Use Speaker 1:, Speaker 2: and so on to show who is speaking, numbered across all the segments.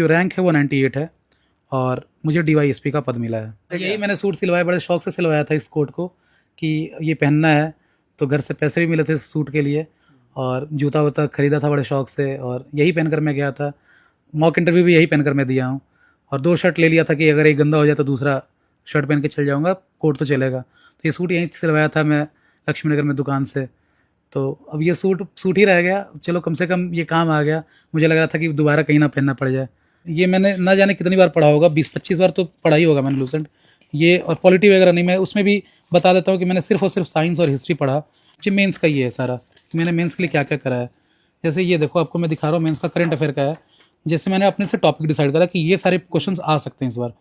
Speaker 1: जो रैंक है वो 98 है और मुझे DYSP का पद मिला है। यही मैंने सूट सिलवाया, बड़े शौक से सिलवाया था इस कोट को कि ये पहनना है, तो घर से पैसे भी मिले थे सूट के लिए और जूता वूता खरीदा था बड़े शौक से और यही पहनकर मैं गया था। मॉक इंटरव्यू भी यही पहनकर मैं दिया हूँ और 2 शर्ट ले लिया था कि अगर एक गंदा हो जाए तो दूसरा शर्ट पहन के चल जाऊँगा, कोट तो चलेगा। तो ये सूट यहीं सिलवाया था मैं लक्ष्मी नगर में दुकान से। तो अब ये सूट ही रह गया, चलो कम से कम ये काम आ गया। मुझे लग रहा था कि दोबारा कहीं ना पहनना पड़ जाए। ये मैंने ना जाने कितनी बार पढ़ा होगा, 20-25 बार तो पढ़ा ही होगा मैंने लूसेंट ये। और पॉलिटी वगैरह नहीं, मैं उसमें भी बता देता हूँ कि मैंने सिर्फ और सिर्फ साइंस और हिस्ट्री पढ़ा। मुझे मेंस का ये है सारा कि मैंने मेंस के लिए क्या क्या करा है। जैसे ये देखो, आपको मैं दिखा रहा हूँ मेंस का करंट अफेयर का है। जैसे मैंने अपने से टॉपिक डिसाइड करा कि ये सारे क्वेश्चन आ सकते हैं इस बार,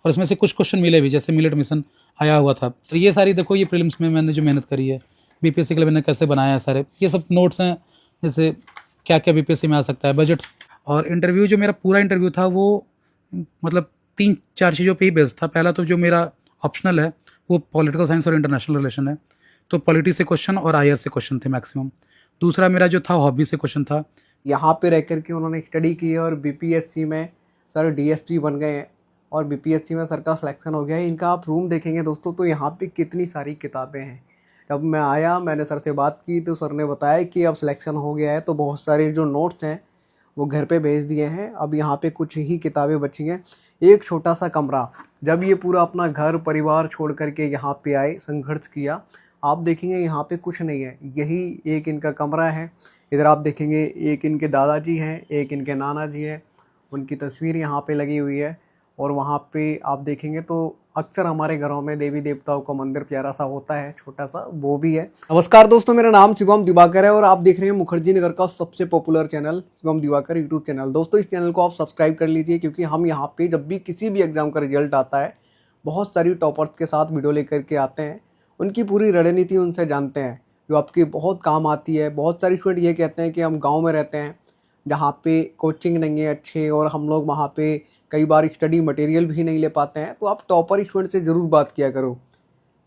Speaker 1: और इसमें से कुछ क्वेश्चन मिले भी, जैसे मिलेट मिशन आया हुआ था। तो ये सारी देखो, ये प्रीलिम्स में मैंने जो मेहनत करी है, BPSC के लिए मैंने कैसे बनाया है सारे, ये सब नोट्स हैं। जैसे क्या क्या BPSC में आ सकता है, बजट। और इंटरव्यू जो मेरा पूरा इंटरव्यू था वो मतलब 3-4 चीज़ों पे ही बेस्ड था। पहला तो जो मेरा ऑप्शनल है वो पॉलिटिकल साइंस और इंटरनेशनल रिलेशन है, तो पॉलिटी से क्वेश्चन और IR से क्वेश्चन थे मैक्सिमम। दूसरा मेरा जो था हॉबी से क्वेश्चन था।
Speaker 2: यहाँ पे रह कर के उन्होंने स्टडी की है और BPSC में सर DSP बन गए हैं और BPSC में सर का सिलेक्शन हो गया है। इनका आप रूम देखेंगे दोस्तों तो यहाँ पे कितनी सारी किताबें हैं। जब मैं आया, मैंने सर से बात की तो सर ने बताया कि अब सिलेक्शन हो गया है, तो बहुत सारे जो नोट्स हैं वो घर पे भेज दिए हैं। अब यहाँ पे कुछ ही किताबें बची हैं। एक छोटा सा कमरा, जब ये पूरा अपना घर परिवार छोड़ करके यहाँ पे आए, संघर्ष किया, आप देखेंगे यहाँ पे कुछ नहीं है। यही एक इनका कमरा है। इधर आप देखेंगे एक इनके दादाजी हैं, एक इनके नाना जी हैं, उनकी तस्वीर यहाँ पे लगी हुई है। और वहाँ पे आप देखेंगे तो अक्सर हमारे घरों में देवी देवताओं का मंदिर प्यारा सा होता है, छोटा सा, वो भी है। नमस्कार दोस्तों, मेरा नाम शिवम दिवाकर है और आप देख रहे हैं मुखर्जी नगर का सबसे popular channel Shivam Diwakar YouTube channel. दोस्तों, इस चैनल को आप सब्सक्राइब कर लीजिए, क्योंकि हम यहाँ पे जब भी किसी भी एग्जाम का रिजल्ट आता है, बहुत सारी टॉपर्स के साथ वीडियो लेकर के आते हैं, उनकी पूरी रणनीति उनसे जानते हैं, जो आपकी बहुत काम आती है। बहुत सारे स्टूडेंट ये कहते हैं कि हम गाँव में रहते हैं जहाँ पे कोचिंग नहीं है अच्छे, और हम लोग वहाँ पे कई बार स्टडी मटेरियल भी नहीं ले पाते हैं। तो आप टॉपर स्टूडेंट से ज़रूर बात किया करो,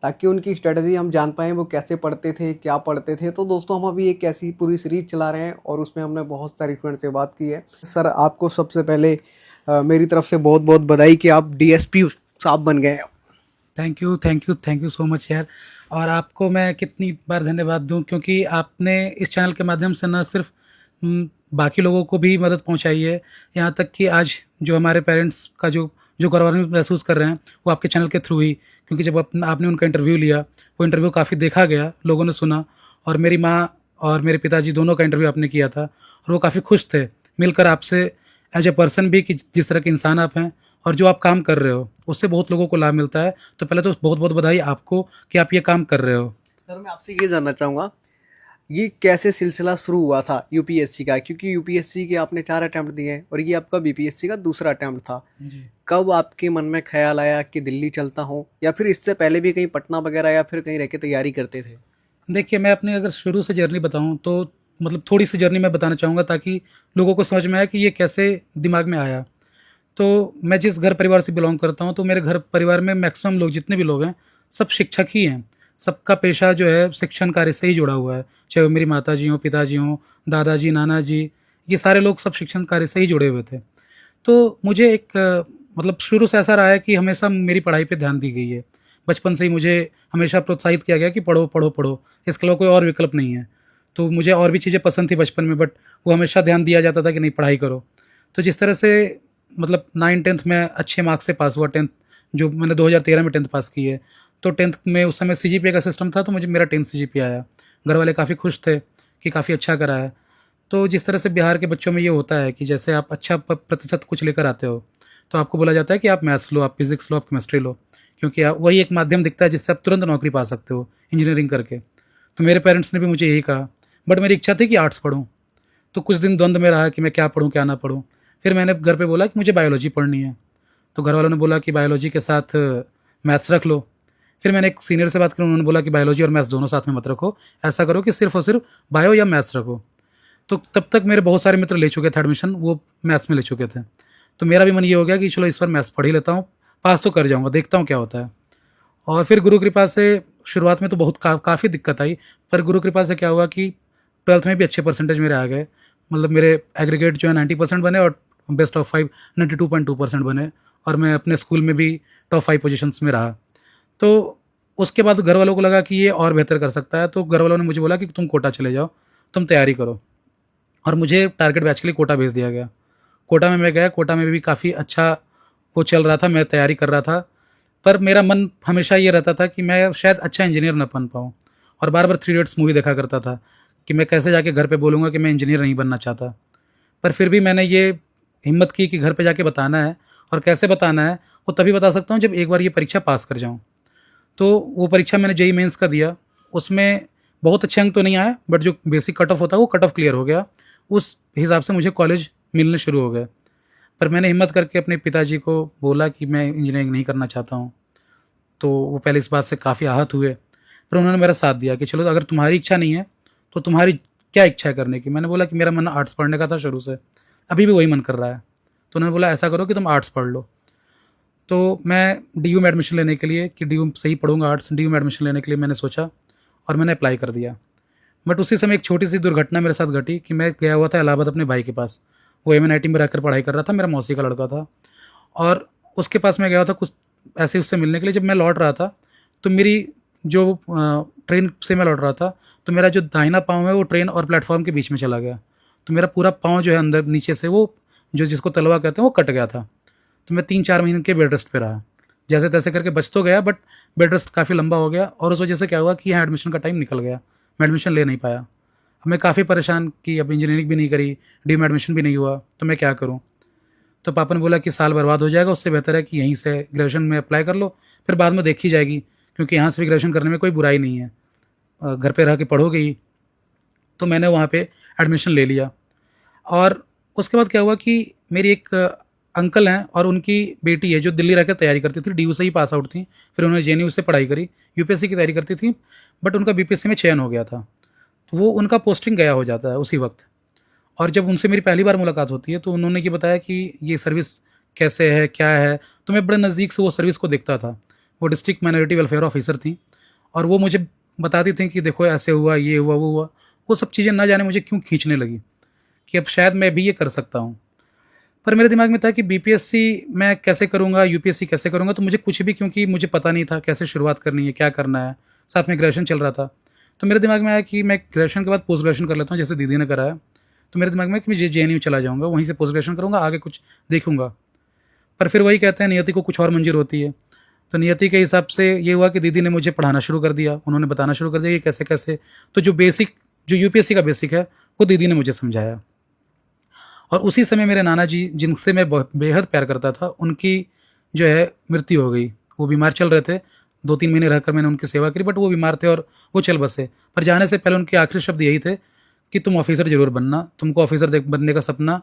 Speaker 2: ताकि उनकी स्ट्रेटजी हम जान पाएँ, वो कैसे पढ़ते थे, क्या पढ़ते थे। तो दोस्तों, हम अभी एक ऐसी पूरी सीरीज़ चला रहे हैं और उसमें हमने बहुत सारे स्टूडेंट से बात की है। सर, आपको सबसे पहले मेरी तरफ से बहुत बहुत बधाई कि आप DSP साहब बन गए।
Speaker 1: थैंक यू सो मच यार। और आपको मैं कितनी बार धन्यवाद दूं, क्योंकि आपने इस चैनल के माध्यम से न सिर्फ बाकी लोगों को भी मदद पहुंचाई है, यहाँ तक कि आज जो हमारे पेरेंट्स का जो गौरवान्वित महसूस कर रहे हैं वो आपके चैनल के थ्रू ही। क्योंकि जब आपने उनका इंटरव्यू लिया, वो इंटरव्यू काफ़ी देखा गया, लोगों ने सुना, और मेरी माँ और मेरे पिताजी दोनों का इंटरव्यू आपने किया था और वो काफ़ी खुश थे मिलकर आपसे एज ए पर्सन भी, कि जिस तरह के इंसान आप हैं और जो आप काम कर रहे हो उससे बहुत लोगों को लाभ मिलता है। तो पहले तो बहुत बहुत बधाई आपको कि आप ये काम कर रहे हो।
Speaker 2: सर, मैं आपसे ये जानना चाहूँगा, ये कैसे सिलसिला शुरू हुआ था UPSC का? क्योंकि UPSC के आपने 4 अटैम्प्ट दिए हैं और ये आपका BPSC का दूसरा अटैम्प्ट था।
Speaker 1: जी।
Speaker 2: कब आपके मन में ख्याल आया कि दिल्ली चलता हूँ, या फिर इससे पहले भी कहीं पटना वगैरह या फिर कहीं रह के तैयारी करते थे?
Speaker 1: देखिए, मैं अपनी अगर शुरू से जर्नी बताऊं तो मतलब थोड़ी सी जर्नी मैं बताना चाहूँगा, ताकि लोगों को समझ में आए कि ये कैसे दिमाग में आया। तो मैं जिस घर परिवार से बिलोंग करता हूँ, तो मेरे घर परिवार में मैक्सिमम लोग, जितने भी लोग हैं, सब शिक्षक ही हैं। सबका पेशा जो है शिक्षण कार्य से ही जुड़ा हुआ है, चाहे वो मेरी माताजी हों, पिताजी हों, दादाजी, नाना जी, ये सारे लोग सब शिक्षण कार्य से ही जुड़े हुए थे। तो मुझे एक मतलब शुरू से ऐसा रहा है कि हमेशा मेरी पढ़ाई पे ध्यान दी गई है। बचपन से ही मुझे हमेशा प्रोत्साहित किया गया कि पढ़ो पढ़ो पढ़ो, इसके अलावा कोई और विकल्प नहीं है। तो मुझे और भी चीज़ें पसंद थी बचपन में, बट वो हमेशा ध्यान दिया जाता था कि नहीं, पढ़ाई करो। तो जिस तरह से मतलब 9th-10th में अच्छे मार्क्स से पास हुआ, 10th जो मैंने 2013 में 10th पास की है, तो 10th में उस समय CGPA का सिस्टम था, तो मुझे मेरा 10th CGPA आया। घर वाले काफ़ी खुश थे कि काफ़ी अच्छा करा है। तो जिस तरह से बिहार के बच्चों में ये होता है कि जैसे आप अच्छा प्रतिशत कुछ लेकर आते हो, तो आपको बोला जाता है कि आप मैथ्स लो, आप फिजिक्स लो, आप केमिस्ट्री लो, क्योंकि वही एक माध्यम दिखता है जिससे आप तुरंत नौकरी पा सकते हो इंजीनियरिंग करके। तो मेरे पेरेंट्स ने भी मुझे यही कहा, बट मेरी इच्छा थी कि आर्ट्स पढूं। तो कुछ दिन द्वंद्व में रहा कि मैं क्या पढूं क्या ना पढूं। फिर मैंने घर पे बोला कि मुझे बायोलॉजी पढ़नी है, तो घर वालों ने बोला कि बायोलॉजी के साथ मैथ्स रख लो। फिर मैंने एक सीनियर से बात की, उन्होंने बोला कि बायोलॉजी और मैथ्स दोनों साथ में मत रखो, ऐसा करो कि सिर्फ और सिर्फ बायो या मैथ्स रखो। तो तब तक मेरे बहुत सारे मित्र ले चुके थे एडमिशन, वो मैथ्स में ले चुके थे। तो मेरा भी मन ये हो गया कि चलो इस बार मैथ्स पढ़ ही लेता हूँ, पास तो कर जाऊँगा, देखता हूँ क्या होता है। और फिर गुरु कृपा से शुरुआत में तो बहुत काफ़ी दिक्कत आई, पर गुरु कृपा से क्या हुआ कि 12th में भी अच्छे परसेंटेज मेरे आ गए। मतलब मेरे एग्रीगेट जो है 90% बने और बेस्ट ऑफ 5 92.2% बने, और मैं अपने स्कूल में भी टॉप 5 पोजीशंस में रहा। तो उसके बाद घर वालों को लगा कि ये और बेहतर कर सकता है, तो घर वालों ने मुझे बोला कि तुम कोटा चले जाओ, तुम तैयारी करो, और मुझे टारगेट बैच के लिए कोटा भेज दिया गया। कोटा में मैं गया, कोटा में भी काफ़ी अच्छा वो चल रहा था, मैं तैयारी कर रहा था, पर मेरा मन हमेशा ये रहता था कि मैं शायद अच्छा इंजीनियर न बन पाऊँ, और बार बार 3 इडियट्स मूवी देखा करता था कि मैं कैसे जाके घर पे बोलूँगा कि मैं इंजीनियर नहीं बनना चाहता। पर फिर भी मैंने ये हिम्मत की कि घर पे जाके बताना है, और कैसे बताना है वो तभी बता सकता हूँ जब एक बार ये परीक्षा पास कर जाऊँ। तो वो परीक्षा मैंने जेईई मेंस का दिया, उसमें बहुत अच्छे अंक तो नहीं आया, बट जो बेसिक कट ऑफ होता है वो कट ऑफ क्लियर हो गया, उस हिसाब से मुझे कॉलेज मिलने शुरू हो गए। पर मैंने हिम्मत करके अपने पिताजी को बोला कि मैं इंजीनियरिंग नहीं करना चाहता हूँ, तो वो पहले इस बात से काफ़ी आहत हुए, पर उन्होंने मेरा साथ दिया कि चलो अगर तुम्हारी इच्छा नहीं है तो तुम्हारी क्या इच्छा है करने की। मैंने बोला कि मेरा मन आर्ट्स पढ़ने का था शुरू से, अभी भी वही मन कर रहा है। तो उन्होंने बोला ऐसा करो कि तुम आर्ट्स पढ़ लो। तो मैं डीयू में एडमिशन लेने के लिए, कि डीयू से ही पढ़ूंगा आर्ट्स, डीयू में एडमिशन लेने के लिए मैंने सोचा, और मैंने अप्लाई कर दिया। बट उसी समय एक छोटी सी दुर्घटना मेरे साथ घटी कि मैं गया हुआ था इलाहाबाद अपने भाई के पास, वो एमएनआईटी में रहकर पढ़ाई कर रहा था, मेरा मौसी का लड़का था, और उसके पास मैं गया था कुछ ऐसे उससे मिलने के लिए। जब मैं लौट रहा था तो मेरी जो ट्रेन से मैं लौट रहा था, तो मेरा जो दाहिना पाँव है वो ट्रेन और प्लेटफॉर्म के बीच में चला गया, तो मेरा पूरा पाँव जो है अंदर नीचे से वो जो जिसको तलवा कहते हैं वो कट गया था। तो मैं 3-4 महीने के बेड रेस्ट पे रहा, जैसे तैसे करके बच तो गया, बट बेड रेस्ट काफ़ी लंबा हो गया, और उस वजह से क्या हुआ कि यहाँ एडमिशन का टाइम निकल गया, मैं एडमिशन ले नहीं पाया। अब मैं काफ़ी परेशान कि अब इंजीनियरिंग भी नहीं करी, डी में एडमिशन भी नहीं हुआ, तो मैं क्या करूँ। तो पापा ने बोला कि साल बर्बाद हो जाएगा, उससे बेहतर है कि यहीं से ग्रेजुएशन में अप्लाई कर लो, फिर बाद में देखी जाएगी, क्योंकि यहाँ से भी ग्रेजुएशन करने में कोई बुराई नहीं है, घर पे रह के पढ़ोगे ही। तो मैंने वहाँ पे एडमिशन ले लिया, और उसके बाद क्या हुआ कि मेरी एक अंकल हैं और उनकी बेटी है जो दिल्ली रह कर तैयारी करती थी, डीयू से ही पास आउट थी, फिर उन्होंने जेएनयू से पढ़ाई करी, यूपीएससी की तैयारी करती थी, बट उनका बीपीएससी में चयन हो गया था, तो वो उनका पोस्टिंग गया हो जाता है उसी वक्त। और जब उनसे मेरी पहली बार मुलाकात होती है तो उन्होंने ये बताया कि ये सर्विस कैसे है, क्या है, तो मैं बड़े नज़दीक से वो सर्विस को देखता था। वो डिस्ट्रिक्ट माइनॉरिटी वेलफेयर ऑफिसर थी, और वो मुझे बताती थी कि देखो ऐसे हुआ, ये हुआ, वो हुआ। वो सब चीज़ें ना जाने मुझे क्यों खींचने लगी कि अब शायद मैं भी ये कर सकता हूँ। पर मेरे दिमाग में था कि बीपीएससी मैं कैसे करूँगा, यूपीएससी कैसे करूँगा, तो मुझे कुछ भी, क्योंकि मुझे पता नहीं था कैसे शुरुआत करनी है, क्या करना है, साथ में ग्रेजुएशन चल रहा था। तो मेरे दिमाग में आया कि मैं ग्रेजुएशन के बाद पोस्ट ग्रेजुएशन कर लेता हूँ, जैसे दीदी ने कराया। तो मेरे दिमाग में कि मैं जेएनयू चला जाऊँगा, वहीं से पोस्ट ग्रेजुएशन करूँगा, आगे कुछ देखूँगा। पर फिर वही कहते हैं नियति को कुछ और मंजूर होती है, तो नियति के हिसाब से ये हुआ कि दीदी ने मुझे पढ़ाना शुरू कर दिया, उन्होंने बताना शुरू कर दिया कि कैसे कैसे। तो जो यूपीएससी का बेसिक है वो दीदी ने मुझे समझाया। और उसी समय मेरे नाना जी, जिनसे मैं बेहद प्यार करता था, उनकी जो है मृत्यु हो गई। वो बीमार चल रहे थे, 2-3 महीने रहकर मैंने उनकी सेवा करी, बट वो बीमार थे और वो चल बसे। पर जाने से पहले उनके आखिरी शब्द यही थे कि तुम ऑफिसर ज़रूर बनना, तुमको ऑफिसर बनने का सपना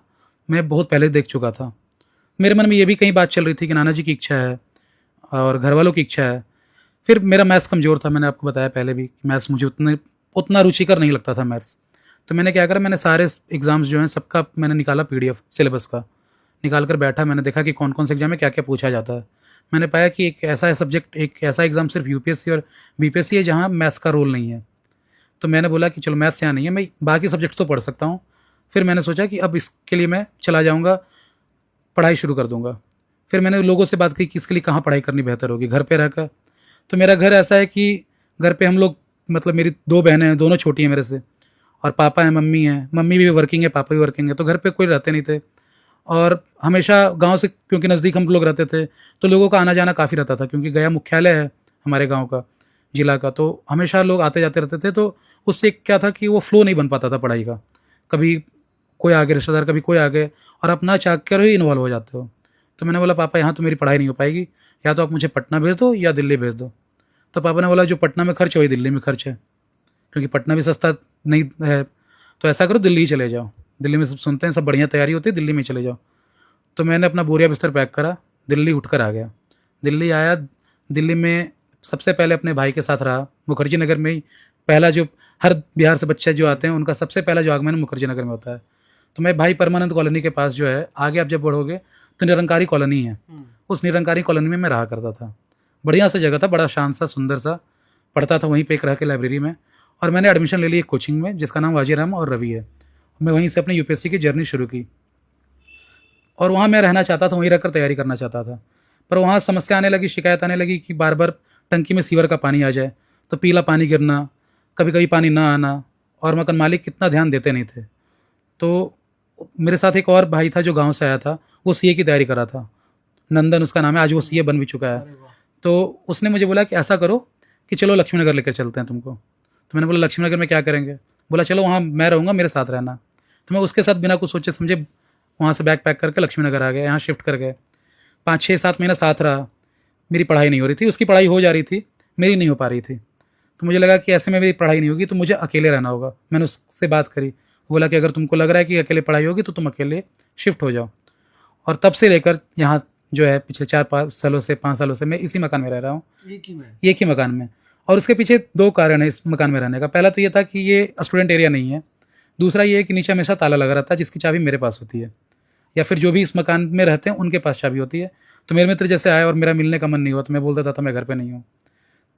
Speaker 1: मैं बहुत पहले देख चुका था। मेरे मन में ये भी कई बात चल रही थी कि नाना जी की इच्छा है और घर वालों की इच्छा है। फिर मेरा मैथ्स कमज़ोर था, मैंने आपको बताया पहले भी, मैथ्स मुझे उतना रुचिकर नहीं लगता था मैथ्स। तो मैंने क्या करा, मैंने सारे एग्ज़ाम्स जो हैं सबका मैंने निकाला, पीडीएफ सिलेबस का निकाल कर बैठा, मैंने देखा कि कौन कौन से एग्जाम में क्या क्या पूछा जाता है। मैंने पाया कि एक ऐसा सब्जेक्ट, एक ऐसा एग्ज़ाम सिर्फ यूपीएससी और बीपीएससी है जहाँ मैथ्स का रोल नहीं है। तो मैंने बोला कि चलो मैथ्स यहाँ नहीं है, मैं बाकी सब्जेक्ट्स तो पढ़ सकता हूँ। फिर मैंने सोचा कि अब इसके लिए मैं चला जाऊँगा, पढ़ाई शुरू कर दूँगा। फिर मैंने लोगों से बात की कि इसके लिए कहाँ पढ़ाई करनी बेहतर होगी, घर पे रहकर। तो मेरा घर ऐसा है कि घर पे हम लोग, मतलब मेरी 2 बहनें हैं, दोनों छोटी हैं मेरे से, और पापा हैं, मम्मी हैं, मम्मी भी वर्किंग है, पापा भी वर्किंग है, तो घर पे कोई रहते नहीं थे। और हमेशा गांव से क्योंकि नज़दीक हम लोग रहते थे, तो लोगों का आना जाना काफ़ी रहता था, क्योंकि गया मुख्यालय है हमारे गांव का, जिला का, तो हमेशा लोग आते जाते रहते थे। तो उससे क्या था कि वो फ्लो नहीं बन पाता था पढ़ाई का, कभी कोई आ गए रिश्तेदार, कभी कोई आ गए, और अपना चाह कर ही इन्वॉल्व हो जाते हो। तो मैंने बोला पापा यहाँ तो मेरी पढ़ाई नहीं हो पाएगी, या तो आप मुझे पटना भेज दो या दिल्ली भेज दो। तो पापा ने बोला जो पटना में खर्च है वही दिल्ली में खर्च है, क्योंकि पटना भी सस्ता नहीं है, तो ऐसा करो दिल्ली ही चले जाओ, दिल्ली में सब सुनते हैं सब बढ़िया तैयारी होती है, दिल्ली में चले जाओ। तो मैंने अपना बोरिया बिस्तर पैक करा, दिल्ली उठकर आ गया। दिल्ली आया, दिल्ली में सबसे पहले अपने भाई के साथ रहा, मुखर्जी नगर में ही। पहला जो हर बिहार से बच्चे जो आते हैं उनका सबसे पहला जो आगमन मुखर्जी नगर में होता है। तो मैं भाई परमानंद कॉलोनी के पास जो है, आगे आप जब बढ़ोगे तो निरंकारी कॉलोनी है, उस निरंकारी कॉलोनी में मैं रहा करता था। बढ़िया सा जगह था, बड़ा शांत सा, सुंदर सा, पढ़ता था वहीं पे एक रह के लाइब्रेरी में। और मैंने एडमिशन ले ली एक कोचिंग में जिसका नाम वाजीराम और रवि है। मैं वहीं से अपनी यूपीएससी की जर्नी शुरू की। और वहाँ मैं रहना चाहता था, वहीं रहकर तैयारी करना चाहता था। पर वहाँ समस्या आने लगी, शिकायत आने लगी कि बार बार टंकी में सीवर का पानी आ जाए, तो पीला पानी गिरना, कभी कभी पानी ना आना, और मकान मालिक इतना ध्यान देते नहीं थे। तो मेरे साथ एक और भाई था जो गांव से आया था, वो सीए की तैयारी कर रहा था, नंदन उसका नाम है, आज वो सीए बन भी चुका है। तो उसने मुझे बोला कि ऐसा करो कि चलो लक्ष्मी नगर लेकर चलते हैं तुमको। तो मैंने बोला लक्ष्मी नगर में क्या करेंगे? बोला चलो वहाँ मैं रहूँगा, मेरे साथ रहना। तो मैं उसके साथ बिना कुछ सोचे समझे वहाँ से बैग पैक करके लक्ष्मी नगर आ गए, यहाँ शिफ्ट कर गए। 5 6 7 महीना साथ रहा। मेरी पढ़ाई नहीं हो रही थी, उसकी पढ़ाई हो जा रही थी, मेरी नहीं हो पा रही थी। तो मुझे लगा कि ऐसे में मेरी पढ़ाई नहीं होगी, तो मुझे अकेले रहना होगा। मैंने उससे बात करी, वो बोला कि अगर तुमको लग रहा है कि अकेले पढ़ाई होगी तो तुम अकेले शिफ्ट हो जाओ। और तब से लेकर यहाँ जो है पिछले 4 5 सालों से 5 सालों से मैं इसी मकान में रह रहा हूँ, एक ही मकान में। और उसके पीछे 2 कारण है इस मकान में रहने का। पहला तो ये था कि ये स्टूडेंट एरिया नहीं है। दूसरा ये है कि नीचे हमेशा ताला लगा रहता है, जिसकी चाबी मेरे पास होती है, या फिर जो भी इस मकान में रहते हैं उनके पास चाबी होती है। तो मेरे मित्र जैसे आए और मेरा मिलने का मन नहीं हुआ तो मैं बोल देता था मैं घर पे नहीं हूँ,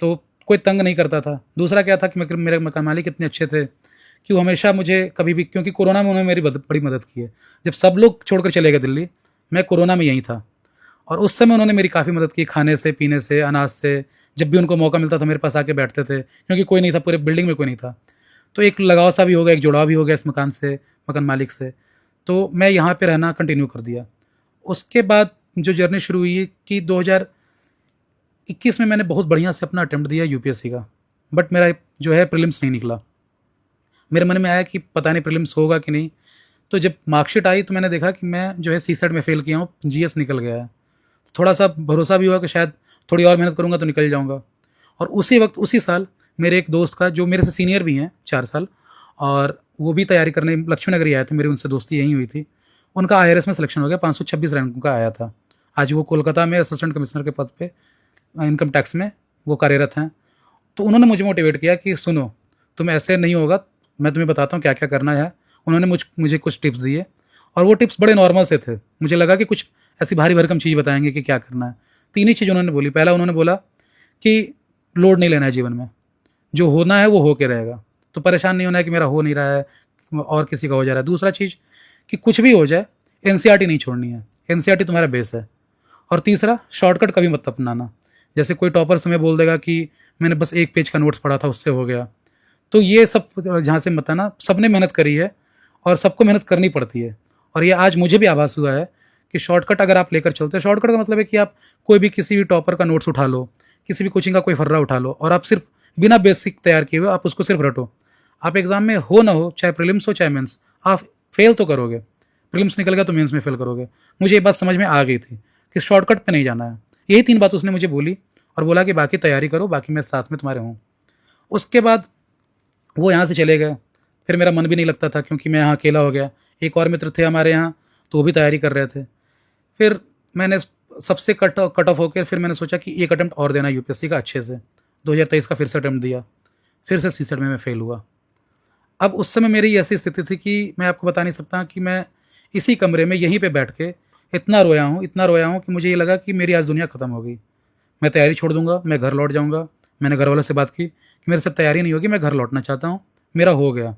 Speaker 1: तो कोई तंग नहीं करता था। दूसरा क्या था कि मेरे मकान मालिक इतने अच्छे थे कि वो हमेशा मुझे कभी भी, क्योंकि कोरोना में उन्होंने मेरी बड़ी मदद की है। जब सब लोग छोड़कर चले गए दिल्ली, मैं कोरोना में यहीं था, और उस समय उन्होंने मेरी काफ़ी मदद की, खाने से, पीने से, अनाज से। जब भी उनको मौका मिलता था मेरे पास आके बैठते थे, क्योंकि कोई नहीं था, पूरे बिल्डिंग में कोई नहीं था। तो एक लगाव सा भी हो गया, एक जुड़ाव भी हो गया इस मकान से, मकान मालिक से। तो मैं यहाँ पे रहना कंटिन्यू कर दिया। उसके बाद जो जर्नी शुरू हुई कि 2021 में मैंने बहुत बढ़िया से अपना अटेम्प्ट दिया यूपीएससी का, बट मेरा जो है प्रीलिम्स नहीं निकला। मेरे मन में आया कि पता नहीं प्रीलिम्स होगा कि नहीं। तो जब मार्कशीट आई तो मैंने देखा कि मैं जो है सीसेट में फ़ेल किया हूँ, जीएस निकल गया है। तो थोड़ा सा भरोसा भी हुआ कि शायद थोड़ी और मेहनत करूँगा तो निकल जाऊँगा। और उसी वक्त उसी साल मेरे एक दोस्त का, जो मेरे से सीनियर भी हैं 4 साल, और वो भी तैयारी करने लक्ष्मी नगर ही आए थे, मेरी उनसे दोस्ती यहीं हुई थी, उनका आईआरएस में सिलेक्शन हो गया, 526 रैंक का आया था। आज वो कोलकाता में असिस्टेंट कमिश्नर के पद पे इनकम टैक्स में वो कार्यरत हैं। तो उन्होंने मुझे मोटिवेट किया कि सुनो, तुम ऐसे नहीं होगा, मैं तुम्हें बताता हूँ क्या क्या करना है। उन्होंने मुझे कुछ टिप्स दिए, और वो टिप्स बड़े नॉर्मल से थे। मुझे लगा कि कुछ ऐसी भारी भरकम चीज़ बताएंगे कि क्या करना है। 3 ही चीज़ उन्होंने बोली। पहला उन्होंने बोला कि लोड नहीं लेना है जीवन में, जो होना है वो हो के रहेगा, तो परेशान नहीं होना है कि मेरा हो नहीं रहा है और किसी का हो जा रहा है। दूसरा चीज़ कि कुछ भी हो जाए एनसीईआरटी नहीं छोड़नी है, एनसीईआरटी तुम्हारा बेस है। और तीसरा, शॉर्टकट कभी मत अपनाना। जैसे कोई टॉपर तुम्हें बोल देगा कि मैंने बस 1 पेज का नोट्स पढ़ा था उससे हो गया, तो ये सब जहाँ से मत आना। सबने मेहनत करी है और सबको मेहनत करनी पड़ती है। और ये आज मुझे भी आभास हुआ है कि शॉर्टकट अगर आप लेकर चलते हो, शॉर्टकट का मतलब है कि आप कोई भी किसी भी टॉपर का नोट्स उठा लो, किसी भी कोचिंग का कोई फर्रा उठा लो, और आप सिर्फ बिना बेसिक तैयार किए हुए आप उसको सिर्फ रटो। आप एग्जाम में हो ना हो, चाहे प्रीलिम्स हो चाहे मेंस, आप फेल तो करोगे। प्रीलिम्स निकल गया तो मेंस में फेल करोगे। मुझे ये बात समझ में आ गई थी कि शॉर्टकट पे नहीं जाना है। यही 3 बात उसने मुझे बोली, और बोला कि बाकी तैयारी करो, बाकी मैं साथ में तुम्हारे हूँ। उसके बाद वो यहाँ से चले गए। फिर मेरा मन भी नहीं लगता था, क्योंकि मैं यहाँ अकेला हो गया। एक और मित्र थे हमारे यहाँ, तो वो भी तैयारी कर रहे थे। फिर मैंने सबसे कट ऑफ होकर फिर मैंने सोचा कि एक अटैम्प्ट और देना यूपीएससी का अच्छे से। 2023 का फिर से अटैम्प्ट दिया, फिर से सीसेट में मैं फेल हुआ। अब उस समय मेरी ऐसी स्थिति थी कि मैं आपको बता नहीं सकता कि मैं इसी कमरे में यहीं पे बैठ के इतना रोया हूँ कि मुझे ये लगा कि मेरी आज दुनिया ख़त्म हो गई। मैं तैयारी छोड़ दूंगा, मैं घर लौट जाऊंगा। मैंने घर वालों से बात की कि मेरे से तैयारी नहीं होगी, मैं घर लौटना चाहता हूँ, मेरा हो गया।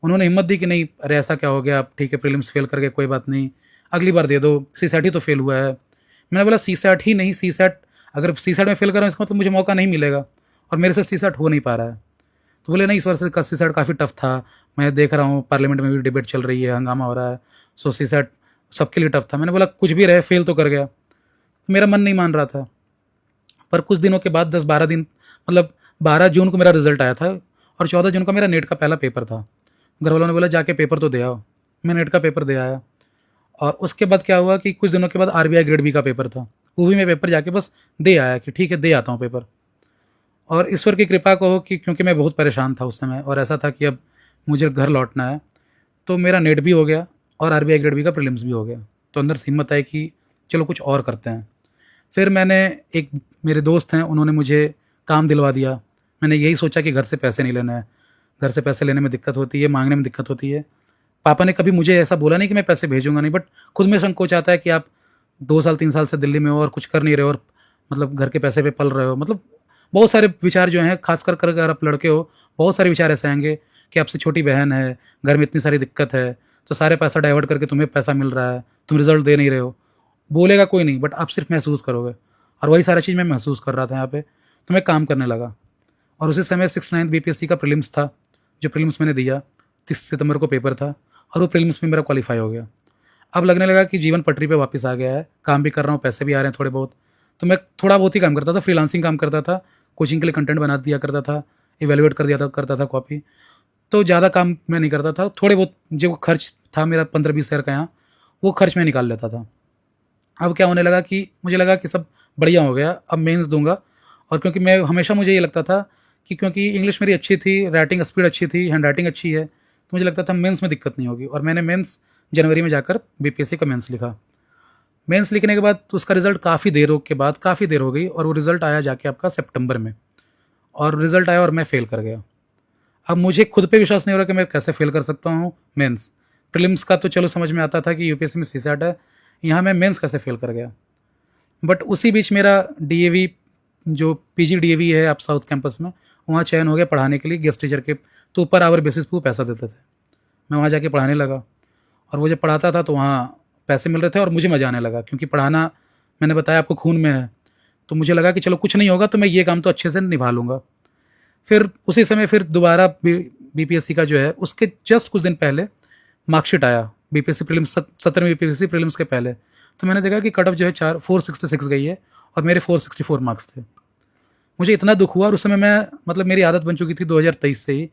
Speaker 1: उन्होंने हिम्मत दी कि नहीं, अरे ऐसा क्या हो गया, आप ठीक है प्रीलिम्स फेल करके कोई बात नहीं, अगली बार दे दो, सीसेट ही तो फेल हुआ है। मैंने बोला सीसेट ही नहीं, सीसेट अगर सीसेट में फेल कर रहा हूँ इसका मतलब मुझे मौका नहीं मिलेगा, और मेरे से सीसेट हो नहीं पा रहा है। तो बोले नहीं, इस वर्ष का सीसेट काफ़ी टफ था, मैं देख रहा हूँ पार्लियामेंट में भी डिबेट चल रही है, हंगामा हो रहा है, सो सीसेट सबके लिए टफ था। मैंने बोला कुछ भी रहे, फेल तो कर गया। मेरा मन नहीं मान रहा था। पर कुछ दिनों के बाद 10 12 दिन, मतलब 12 जून को मेरा रिजल्ट आया था, और 14 जून को मेरा नेट का पहला पेपर था। घर वालों ने बोला जाके पेपर तो दे आओ। मैं नेट का पेपर दे आया। और उसके बाद क्या हुआ कि कुछ दिनों के बाद आरबीआई ग्रेड बी का पेपर था, वो भी मैं पेपर जाके बस दे आया कि ठीक है दे आता हूँ पेपर। और ईश्वर की कृपा कहो कि क्योंकि मैं बहुत परेशान था उस समय, और ऐसा था कि अब मुझे घर लौटना है, तो मेरा नेट भी हो गया और आरबीआई ग्रेड बी का प्रीलिम्स भी हो गया। तो अंदर से हिम्मत आई कि चलो कुछ और करते हैं। फिर मैंने, एक मेरे दोस्त हैं, उन्होंने मुझे काम दिलवा दिया। मैंने यही सोचा कि घर से पैसे नहीं लेना है, घर से पैसे लेने में दिक्कत होती है, मांगने में दिक्कत होती है। पापा ने कभी मुझे ऐसा बोला नहीं कि मैं पैसे भेजूंगा नहीं, बट खुद में संकोच आता है कि आप 2 साल 3 साल से दिल्ली में हो और कुछ कर नहीं रहे हो, और मतलब घर के पैसे पे पल रहे हो। मतलब बहुत सारे विचार जो हैं, खासकर अगर आप लड़के हो, बहुत सारे विचार ऐसे आएंगे कि आपसे छोटी बहन है, घर में इतनी सारी दिक्कत है, तो सारे पैसा डाइवर्ट करके तुम्हें पैसा मिल रहा है, तुम रिजल्ट दे नहीं रहे हो, बोलेगा कोई नहीं, बट आप सिर्फ महसूस करोगे। और वही सारा चीज़ मैं महसूस कर रहा था यहाँ पे, तो मैं काम करने लगा। और उसी समय 69th बीपीएससी का प्रीलिम्स था, जो प्रीलिम्स मैंने दिया, 30 सितंबर को पेपर था, और वो प्रीलिम्स में मेरा क्वालिफाई हो गया। अब लगने लगा कि जीवन पटरी पे वापस आ गया है, काम भी कर रहा हूँ, पैसे भी आ रहे हैं थोड़े बहुत। तो मैं थोड़ा बहुत ही काम करता था, फ्रीलांसिंग काम करता था, कोचिंग के लिए कंटेंट बना दिया करता था, इवेलुएट कर दिया था करता था कॉपी। तो ज़्यादा काम मैं नहीं करता था, थोड़े बहुत जो खर्च था मेरा 15-20 हज़ार का यहाँ, वो खर्च मैं निकाल लेता था। अब क्या होने लगा कि मुझे लगा कि सब बढ़िया हो गया, अब मेंस दूंगा। और क्योंकि मैं हमेशा मुझे ये लगता था कि क्योंकि इंग्लिश मेरी अच्छी थी, राइटिंग स्पीड अच्छी थी, हैंड राइटिंग अच्छी है, तो मुझे लगता था मेंस में दिक्कत नहीं होगी। और मैंने मेंस जनवरी में जाकर बीपीएससी का मेंस लिखा। मेंस लिखने के बाद तो उसका रिजल्ट काफ़ी देर हो गई, और वो रिजल्ट आया जाके आपका सितंबर में, और रिजल्ट आया और मैं फेल कर गया। अब मुझे खुद पे विश्वास नहीं हो रहा कि मैं कैसे फेल कर सकता हूँ मेंस। प्रीलिम्स का तो चलो समझ में आता था कि यूपीएससी में सीसैट है, यहाँ मैं मेंस कैसे फेल कर गया। बट उसी बीच मेरा डीएवी, जो पीजी डीएवी है आप साउथ कैंपस में, वहाँ चयन हो गया पढ़ाने के लिए गेस्ट टीचर के। तो पर आवर बेसिस पे वो पैसा देते थे, मैं वहाँ जाके पढ़ाने लगा। और वो जब पढ़ाता था तो वहाँ पैसे मिल रहे थे और मुझे मज़ा आने लगा, क्योंकि पढ़ाना मैंने बताया आपको खून में है। तो मुझे लगा कि चलो कुछ नहीं होगा तो मैं ये काम तो अच्छे से निभा लूँगा। फिर उसी समय फिर दोबारा बीपीएससी का जो है उसके जस्ट कुछ दिन पहले मार्कशीट आया, बीपीएससी प्रीलिम्स 17वीं बीपीएससी प्रीलिम्स के पहले। तो मैंने देखा कि कट ऑफ जो है 466 गई है, और मेरे 464 मार्क्स थे। मुझे इतना दुख हुआ, और उस समय मैं मतलब मेरी आदत बन चुकी थी 2023 से ही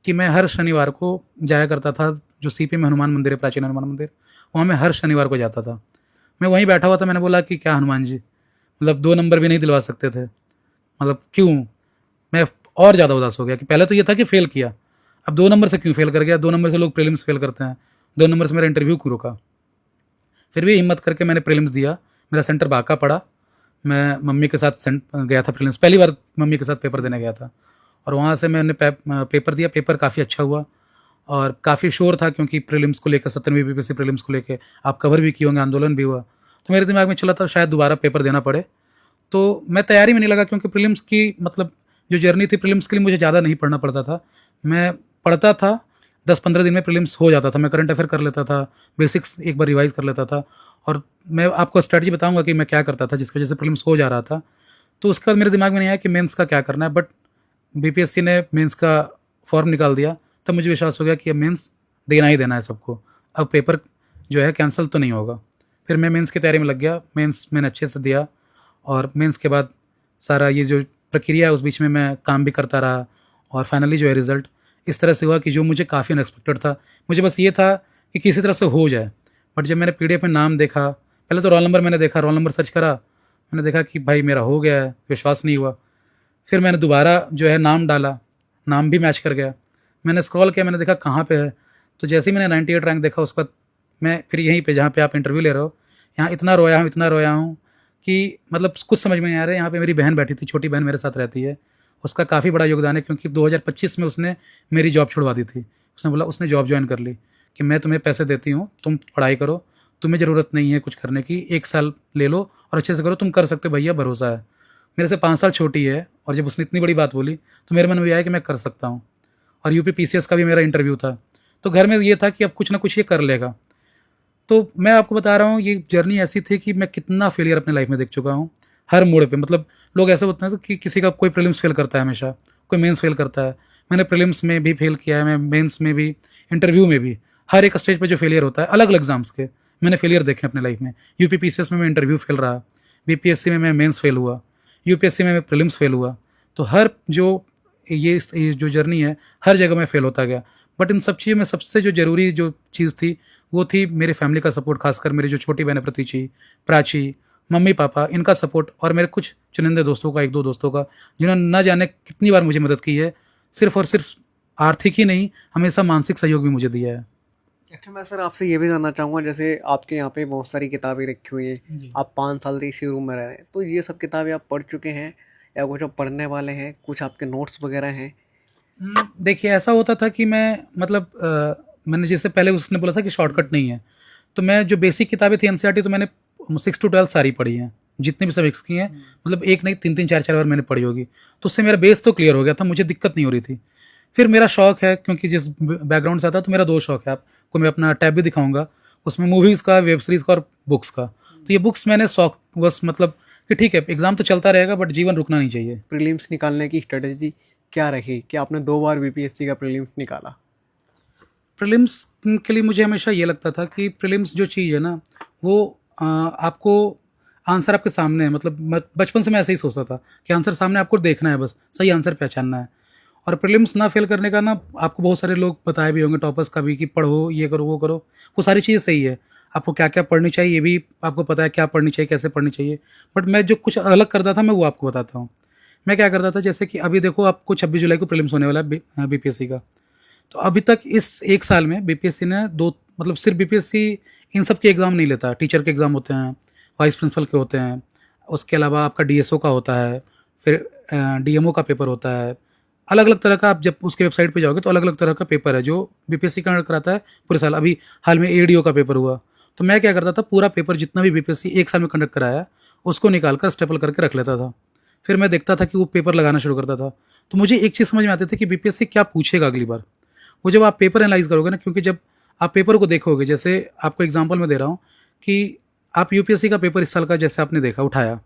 Speaker 1: कि मैं हर शनिवार को जाया करता था, जो सीपी में हनुमान मंदिर है, प्राचीन हनुमान मंदिर, वहाँ मैं हर शनिवार को जाता था। मैं वहीं बैठा हुआ था, मैंने बोला कि क्या हनुमान जी, मतलब 2 नंबर भी नहीं दिलवा सकते थे, मतलब क्यों। मैं और ज़्यादा उदास हो गया कि पहले तो ये था कि फ़ेल किया, अब 2 नंबर से क्यों फ़ेल कर गया, 2 नंबर से लोग प्रीलिम्स फेल करते हैं, 2 नंबर से मेरा इंटरव्यू क्यों रुका। फिर भी हिम्मत करके मैंने प्रीलिम्स दिया, मेरा सेंटर बांका पड़ा। मैं मम्मी के साथ गया था प्रीलिम्स, पहली बार मम्मी के साथ पेपर देने गया था, और वहाँ से मैंने पेपर दिया। पेपर काफ़ी अच्छा हुआ, और काफ़ी शोर था, क्योंकि प्रीलिम्स को लेकर 17वीं बीपीएससी प्रीलिम्स को लेकर आप कवर भी किए होंगे, आंदोलन भी हुआ। तो मेरे दिमाग में चला था शायद दोबारा पेपर देना पड़े। तो मैं तैयारी में नहीं लगा, क्योंकि प्रीलिम्स की मतलब जो जर्नी थी, प्रीलिम्स के लिए मुझे ज़्यादा नहीं पढ़ना पड़ता था। मैं पढ़ता था, 10-15 दिन में प्रीलिम्स हो जाता था। मैं करंट अफेयर कर लेता था, बेसिक्स एक बार रिवाइज़ कर लेता था, और मैं आपको स्ट्रैटेजी बताऊंगा कि मैं क्या करता था जिसकी वजह से प्रीलिम्स हो जा रहा था। तो उसके बाद मेरे दिमाग में नहीं आया कि मेंस का क्या करना है, बट बीपीएससी ने मेंस का फॉर्म निकाल दिया। तब मुझे विश्वास हो गया कि अब मेंस देना ही देना है सबको, अब पेपर जो है कैंसिल तो नहीं होगा। फिर मैं मेंस की तैयारी में लग गया, मेंस मैंने अच्छे से दिया, और मेंस के बाद सारा ये जो प्रक्रिया है उस बीच में मैं काम भी करता रहा, और फाइनली जो है रिज़ल्ट इस तरह से हुआ कि जो मुझे काफ़ी अनएक्सपेक्टेड था। मुझे बस ये था कि किसी तरह से हो जाए, बट जब मैंने पीडीएफ में नाम देखा, पहले तो रोल नंबर मैंने देखा, रोल नंबर सर्च करा, मैंने देखा कि भाई मेरा हो गया है, विश्वास नहीं हुआ। फिर मैंने दोबारा जो है नाम डाला, नाम भी मैच कर गया। मैंने स्क्रॉल किया, मैंने देखा कहाँ पे है, तो जैसे ही मैंने 98 रैंक देखा, उसके बाद मैं फिर यहीं पे जहाँ पे आप इंटरव्यू ले रहे हो, यहाँ इतना रोया हूँ कि मतलब कुछ समझ में नहीं आ रहा है। यहाँ पे मेरी बहन बैठी थी, छोटी बहन मेरे साथ रहती है, उसका काफ़ी बड़ा योगदान है, क्योंकि 2025 में उसने मेरी जॉब छुड़वा दी थी। उसने बोला, उसने जॉब ज्वाइन कर ली कि मैं तुम्हें पैसे देती हूँ, तुम पढ़ाई करो, तुम्हें ज़रूरत नहीं है कुछ करने की, 1 साल ले लो और अच्छे से करो, तुम कर सकते हो भैया, भरोसा है। मेरे से 5 साल छोटी है, और जब उसने इतनी बड़ी बात बोली तो मेरे मन में आया कि मैं कर सकता हूँ। और यूपी पीसीएस का भी मेरा इंटरव्यू था, तो घर में ये था कि अब कुछ ना कुछ ये कर लेगा। तो मैं आपको बता रहा हूँ, ये जर्नी ऐसी थी कि मैं कितना फेलियर अपने लाइफ में देख चुका हूँ, हर मोड़ पे। मतलब लोग ऐसे होते हैं कि किसी का कोई प्रीलिम्स फेल करता है, हमेशा कोई मेंस फेल करता है। मैंने प्रीलिम्स में भी फेल किया है, मैं मेंस में भी, इंटरव्यू में भी। हर एक स्टेज पे जो फेलियर होता है, अलग अलग एग्जाम्स के मैंने फेलियर देखे अपने लाइफ में। यूपी पीसीएस में मैं इंटरव्यू फेल रहा, बीपीएससी में मैं मेंस फेल हुआ, यूपीएससी में मैं प्रीलिम्स फेल हुआ। तो हर जो ये जो जर्नी है, हर जगह मैं फेल होता गया। बट इन सब चीज़ों में सबसे जो ज़रूरी जो चीज़ थी वो थी मेरे फैमिली का सपोर्ट, खासकर मेरी जो छोटी बहन है प्रतीची, प्राची, मम्मी पापा, इनका सपोर्ट, और मेरे कुछ चुनिंदे दोस्तों का, 1-2 दोस्तों का, जिन्होंने न जाने कितनी बार मुझे मदद की है। सिर्फ और सिर्फ आर्थिक ही नहीं, हमेशा मानसिक सहयोग भी मुझे दिया है।
Speaker 2: अच्छा, मैं सर आपसे ये भी जानना चाहूँगा, जैसे आपके यहाँ पे बहुत सारी किताबें रखी हुई हैं,
Speaker 1: जी।
Speaker 2: आप 5 साल से इसी रूम में रह रहे हैं, तो ये सब किताबें आप पढ़ चुके हैं या कुछ आप पढ़ने वाले हैं, कुछ आपके नोट्स वगैरह हैं?
Speaker 1: देखिए, ऐसा होता था कि मैं मतलब मैंने जैसे पहले उसने बोला था कि शॉर्टकट नहीं है, तो मैं जो बेसिक किताबें थी एनसीईआरटी, तो मैंने 6 to 12 सारी पढ़ी हैं, जितनी भी सब्जेक्ट्स की हैं। मतलब एक नहीं, 3-3 4-4 बार मैंने पढ़ी होगी, तो उससे मेरा बेस तो क्लियर हो गया था, मुझे दिक्कत नहीं हो रही थी। फिर मेरा शौक है, क्योंकि जिस बैकग्राउंड से आता है, तो मेरा दो शौक है, आपको मैं अपना टैब भी दिखाऊंगा, उसमें मूवीज़ का, वेब सीरीज़ का और बुक्स का। तो ये बुक्स मैंने शौक बस, मतलब कि ठीक है एग्ज़ाम तो चलता रहेगा बट जीवन रुकना नहीं चाहिए।
Speaker 2: प्रीलिम्स निकालने की स्ट्रेटजी क्या रही कि आपने 2 बार बीपीएससी का प्रीलिम्स निकाला?
Speaker 1: प्रीलिम्स के लिए मुझे हमेशा ये लगता था कि प्रीलिम्स जो चीज़ है ना, वो आपको आंसर आपके सामने है, मतलब बचपन से मैं ऐसे ही सोचता था कि आंसर सामने आपको देखना है, बस सही आंसर पहचानना है। और प्रीलिम्स ना फेल करने का ना, आपको बहुत सारे लोग बताए भी होंगे टॉपर्स का भी कि पढ़ो, ये करो, वो करो, वो सारी चीज़ें सही है। आपको क्या क्या पढ़नी चाहिए ये भी आपको पता है, क्या पढ़नी चाहिए, कैसे पढ़नी चाहिए। बट मैं जो कुछ अलग करता था मैं वो आपको बताता हूँ। मैं क्या करता था, जैसे कि अभी देखो आपको 26 जुलाई को प्रीलिम्स होने वाला है बीपीएससी का। तो अभी तक इस एक साल में बीपीएससी ने दो, मतलब सिर्फ बीपीएससी इन सब के एग्ज़ाम नहीं लेता, टीचर के एग्ज़ाम होते हैं, वाइस प्रिंसिपल के होते हैं, उसके अलावा आपका डीएसओ का होता है, फिर डीएमओ का पेपर होता है, अलग अलग तरह का। आप जब उसके वेबसाइट पे जाओगे तो अलग अलग तरह का पेपर है जो बीपीएससी कंडक्ट कराता है पूरे साल। अभी हाल में एडीओ का पेपर हुआ, तो मैं क्या करता था, पूरा पेपर जितना भी बीपीएससी एक साल में कंडक्ट कराया उसको निकाल कर स्टेपल करके रख लेता था। फिर मैं देखता था कि वो पेपर लगाना शुरू करता था। तो मुझे एक चीज़ समझ में आती थी कि बीपीएससी क्या पूछेगा अगली बार। वो जब आप पेपर एनालाइज करोगे ना, क्योंकि जब आप पेपर को देखोगे, जैसे आपको एग्जांपल मैं दे रहा हूँ कि आप यूपीएससी का पेपर इस साल का जैसे आपने देखा उठाया,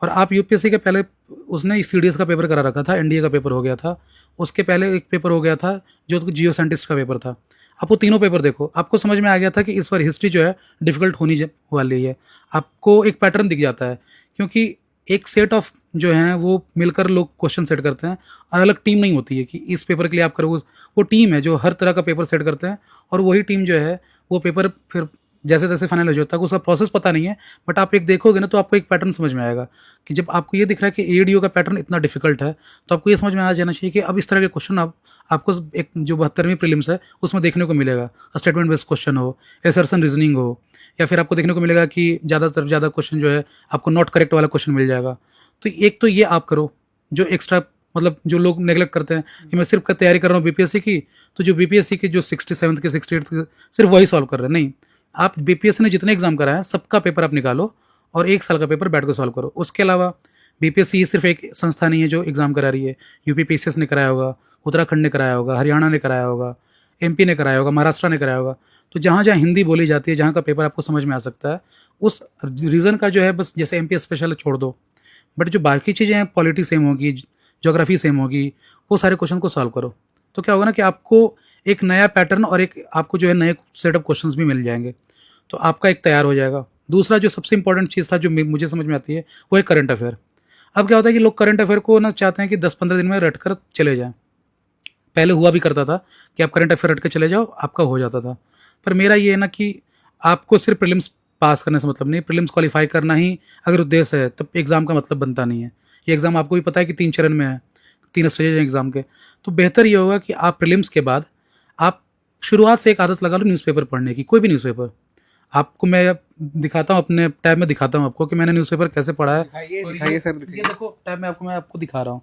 Speaker 1: और आप यूपीएससी के पहले उसने सीडीएस का पेपर करा रखा था, एनडीए का पेपर हो गया था, उसके पहले एक पेपर हो गया था जो जियो साइंटिस्ट का पेपर था। आप वो तीनों पेपर देखो, आपको समझ में आ गया था कि इस बार हिस्ट्री जो है डिफिकल्ट होनी वाली है। आपको एक पैटर्न दिख जाता है, क्योंकि एक सेट ऑफ जो हैं वो मिलकर लोग क्वेश्चन सेट करते हैं, और अलग टीम नहीं होती है कि इस पेपर के लिए आप करो। वो टीम है जो हर तरह का पेपर सेट करते हैं, और वही टीम जो है वो पेपर फिर जैसे तैसे फाइनल हो जाता है। उसका प्रोसेस पता नहीं है, बट आप एक देखोगे ना तो आपको एक पैटर्न समझ में आएगा कि जब आपको ये दिख रहा है कि एडीओ का पैटर्न इतना डिफिकल्ट है, तो आपको ये समझ में आ जाना चाहिए कि अब इस तरह के क्वेश्चन आपको एक जो 72वीं प्रीलिम्स है उसमें देखने को मिलेगा। स्टेटमेंट बेस्ड क्वेश्चन हो, एसर्शन रीजनिंग हो, या फिर आपको देखने को मिलेगा कि ज़्यादातर ज़्यादा क्वेश्चन जो है आपको नॉट करेक्ट वाला क्वेश्चन मिल जाएगा। तो एक तो ये आप करो जो एक्स्ट्रा, मतलब जो लोग नेगलेक्ट करते हैं कि मैं सिर्फ तैयारी कर रहा हूँ बीपीएससी की, तो जो बीपीएससी की जो 67 के 68 के सिर्फ वही सॉल्व कर रहे हैं, नहीं। आप बीपीएससी ने जितने एग्जाम कराए हैं सबका पेपर आप निकालो और एक साल का पेपर बैठ कर सॉल्व करो। उसके अलावा बीपीएससी सिर्फ एक संस्था नहीं है जो एग्ज़ाम करा रही है। यूपी पीसीएस ने कराया होगा, उत्तराखंड ने कराया होगा, हरियाणा ने कराया होगा, एमपी ने कराया होगा, महाराष्ट्र ने कराया होगा। तो जहाँ जहाँ हिंदी बोली जाती है, जहाँ का पेपर आपको समझ में आ सकता है, उस रीजन का जो है बस, जैसे एमपी स्पेशल छोड़ दो, बट जो बाकी चीज़ें हैं, पॉलिटी सेम होगी, ज्योग्राफी सेम होगी, वो सारे क्वेश्चन को सॉल्व करो। तो क्या होगा ना कि आपको एक नया पैटर्न और एक आपको जो है नए सेट ऑफ क्वेश्चंस भी मिल जाएंगे, तो आपका एक तैयार हो जाएगा। दूसरा जो सबसे इंपॉर्टेंट चीज़ था जो मुझे समझ में आती है, वो है करंट अफेयर। अब क्या होता है कि लोग करंट अफेयर को ना चाहते हैं कि 10-15 दिन में रट कर चले जाएं। पहले हुआ भी करता था कि आप करंट अफेयर रट के चले जाओ, आपका हो जाता था। पर मेरा ये है ना कि आपको सिर्फ प्रीलिम्स पास करने से मतलब नहीं, प्रीलिम्स क्वालिफाई करना ही अगर उद्देश्य है तब एग्ज़ाम का मतलब बनता नहीं है। ये एग्ज़ाम आपको भी पता है कि 3 चरण में है, 3 स्टेजेज हैं एग्ज़ाम के। तो बेहतर ये होगा कि आप प्रीलिम्स के बाद आप शुरुआत से एक आदत लगा लो न्यूज़पेपर पढ़ने की, कोई भी न्यूज़पेपर। आपको मैं दिखाता हूँ, अपने टैब में दिखाता हूँ आपको कि मैंने न्यूज़पेपर कैसे पढ़ा है।
Speaker 2: दिखाइए सर,
Speaker 1: ये देखो टैब में मैं आपको दिखा रहा हूँ।